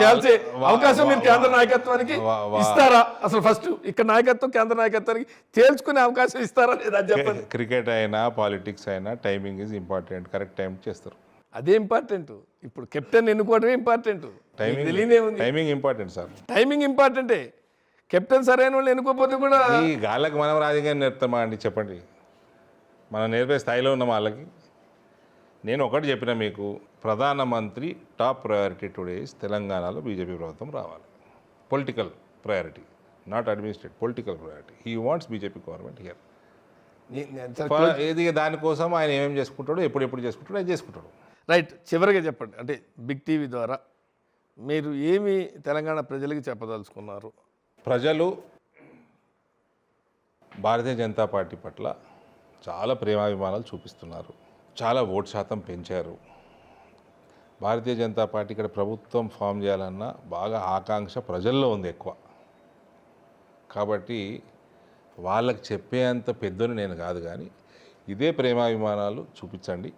తేల్చే అవకాశం మీరు కేంద్ర నాయకత్వానికి ఇస్తారా? అసలు ఫస్ట్ ఇక్కడ నాయకత్వం కేంద్ర నాయకత్వానికి తేల్చుకునే అవకాశం ఇస్తారా లేదా చెప్పండి. క్రికెట్ అయినా పాలిటిక్స్ అయినా timing is important. Correct time చేస్తారు, అదే ఇంపార్టెంట్. ఇప్పుడు కెప్టెన్ ఎన్నుకోవడమే important. Timing important sir, timing ఇంపార్టెంటే. కెప్టెన్ సరైన వాళ్ళు ఎన్నుకోకపోతే కూడా ఈ గాళ్ళకి మనం రాజకీయం నేర్పుతామా అండి? చెప్పండి, మనం నేర్పే స్థాయిలో ఉన్నాం వాళ్ళకి. నేను ఒకటి చెప్పిన మీకు, ప్రధానమంత్రి టాప్ ప్రయారిటీ టుడే ఇస్ తెలంగాణలో బీజేపీ ప్రభుత్వం రావాలి. Political priority, not administrative, political priority. He wants BJP government here. ఇది దానికోసం ఆయన ఏమేమి చేసుకుంటాడో, ఎప్పుడు చేసుకుంటాడో అది చేసుకుంటాడు. రైట్, చివరిగా చెప్పండి. అంటే బిగ్ టీవీ ద్వారా మీరు ఏమి తెలంగాణ ప్రజలకి చెప్పదలుచుకున్నారు? ప్రజలు భారతీయ జనతా పార్టీ పట్ల చాలా ప్రేమాభిమానాలు చూపిస్తున్నారు, చాలా ఓటు శాతం పెంచారు. భారతీయ జనతా పార్టీ ఇక్కడ ప్రభుత్వం ఫామ్ చేయాలన్న బాగా ఆకాంక్ష ప్రజల్లో ఉంది ఎక్కువ. కాబట్టి వాళ్ళకి చెప్పేంత పెద్దను నేను కాదు కానీ ఇదే ప్రేమాభిమానాలు చూపించండి.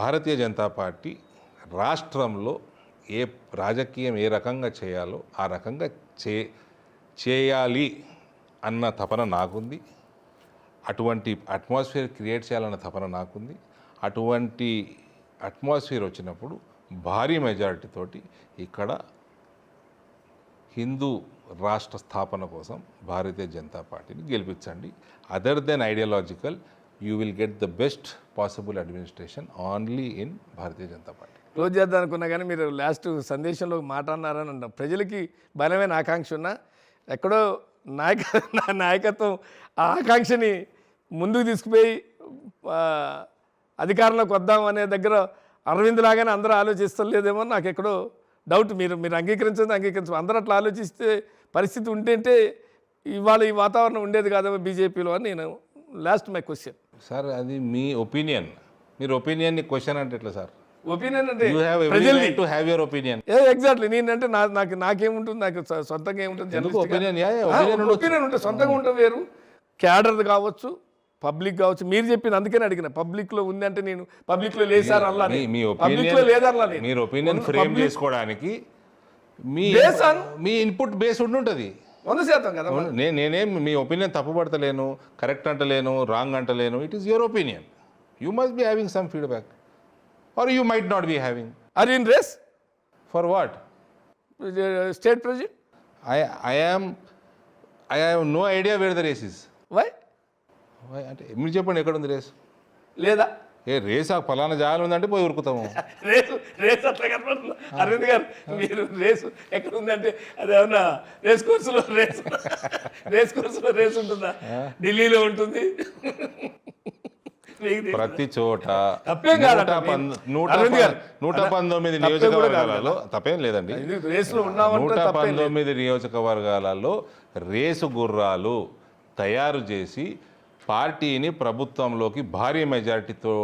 భారతీయ జనతా పార్టీ రాష్ట్రంలో ఏ రాజకీయం ఏ రకంగా చేయాలో ఆ రకంగా చేయాలి అన్న తపన నాకుంది, అటువంటి అట్మాస్ఫియర్ క్రియేట్ చేయాలన్న తపన నాకుంది. అటువంటి అట్మాస్ఫియర్ వచ్చినప్పుడు భారీ మెజారిటీ తోటి ఇక్కడ హిందూ రాష్ట్ర స్థాపన కోసం భారతీయ జనతా పార్టీని గెలిపించండి. Other than ideological, you will get the best possible administration only in Bharatiya Janata party. Close చేద్దాం అనుకున్నా కానీ మీరు లాస్ట్ సందేశంలో మాట అన్నారని అన్నారు. ప్రజలకి బలమైన ఆకాంక్ష ఉన్నా ఎక్కడో నాయకత్వం ఆ ఆకాంక్షని ముందుకు తీసుకుపోయి అధికారంలోకి వద్దాం అనే దగ్గర అరవింద్ లాగానే అందరూ ఆలోచిస్తలేదేమో నాకు ఎక్కడో డౌట్. మీరు అంగీకరించు అందరూ అట్లా ఆలోచిస్తే పరిస్థితి ఉంటేంటే ఇవాళ ఈ వాతావరణం ఉండేది కాదేమో బీజేపీలో అని నేను లాస్ట్ మై క్వశ్చన్. సార్ అది మీ ఒపీనియన్, మీరు ఒపీనియన్ని క్వశ్చన్ అంటే ఎట్లా సార్? ఒపీనియన్ అంటే you have every right to have your opinion. Exactly నేనంటే నాకేముంటుంది, నాకు సొంతంగా ఏముంటుంది, ఒపీనియన్ ఒపీనియన్ ఉంటుంది, సొంతంగా ఉంటుంది వేరు. క్యాడర్ కావచ్చు, పబ్లిక్ కావచ్చు. మీరు చెప్పింది అందుకని అడిగిన, పబ్లిక్లో ఉంది అంటే నేను పబ్లిక్లో లేసారు అలా, పబ్లిక్లో లేదర్లా, మీరు ఒపీనియన్ ఫ్రేమ్ చేసుకోవడానికి మీ ఇన్పుట్ బేస్ ఉంటుంది 100% కదా. నేనేం మీ ఒపీనియన్ తప్పుపడతలేను, కరెక్ట్ అంటలేను, రాంగ్ అంటలేను. It is your opinion. You must be having some feedback or you might not be having. Are you in race? For what? State president? I have no idea where the race is. Why? అంటే మీరు చెప్పండి ఎక్కడ ఉంది race? లేదా race ఆ ఫలానా జాగాలు ఉందంటే పోయి ఉరుకుతాము. రేసు అట్లా కనపడుతుంది అరవింద్ గారు. మీరు రేసు ఎక్కడ ఉందంటే అదేమన్నా రేస్ కోర్సులో రేస్ ఉంటుందా? ఢిల్లీలో ఉంటుంది. ప్రతి చోట 119 నియోజకవర్గాలలో తప్పేం లేదండి. 119 నియోజకవర్గాలలో రేసు గుర్రాలు తయారు చేసి పార్టీని ప్రభుత్వంలోకి భారీ మెజారిటీతో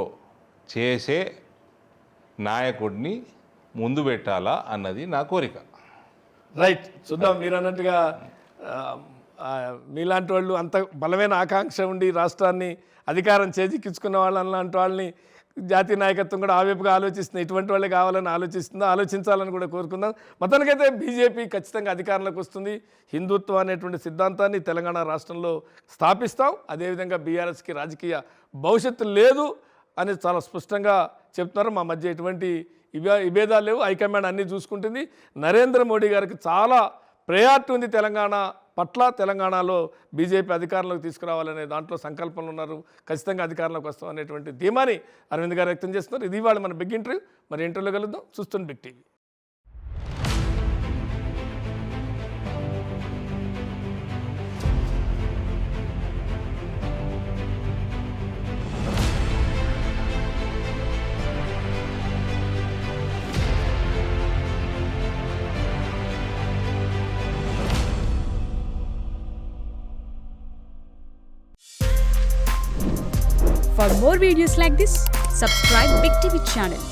చేసే నాయకుడిని ముందు పెట్టాలా అన్నది నా కోరిక. రైట్, చూద్దాం. మీరు అన్నట్టుగా మీలాంటి వాళ్ళు అంత బలమైన ఆకాంక్ష ఉండి రాష్ట్రాన్ని అధికారం చేజిక్కించుకున్న వాళ్ళలాంటి వాళ్ళని జాతీయ నాయకత్వం కూడా ఆ వైపుగా ఆలోచిస్తుంది. ఇటువంటి వాళ్ళే కావాలని ఆలోచించాలని కూడా కోరుకుందాం. మొత్తానికైతే బీజేపీ ఖచ్చితంగా అధికారంలోకి వస్తుంది. హిందుత్వం అనేటువంటి సిద్ధాంతాన్ని తెలంగాణ రాష్ట్రంలో స్థాపిస్తాం. అదేవిధంగా బీఆర్ఎస్కి రాజకీయ భవిష్యత్తు లేదు అని చాలా స్పష్టంగా చెప్తున్నారు. మా మధ్య ఎటువంటి విభేదాలు లేవు, హైకమాండ్ అన్నీ చూసుకుంటుంది. నరేంద్ర మోడీ గారికి చాలా ప్రయారిటీ ఉంది తెలంగాణ పట్ల. తెలంగాణలో బీజేపీ అధికారంలోకి తీసుకురావాలనే దాంట్లో సంకల్పంలో ఉన్నారు. ఖచ్చితంగా అధికారంలోకి వస్తాం అనేటువంటి ధీమాని అరవింద్ గారు వ్యక్తం చేస్తున్నారు. ఇది ఇవాళ మన బిగ్ ఇంటర్వ్యూ. మరి ఇంటర్వ్యూలో కలుద్దాం. చూస్తుంది Big TV. For more videos like this, subscribe Big TV channel.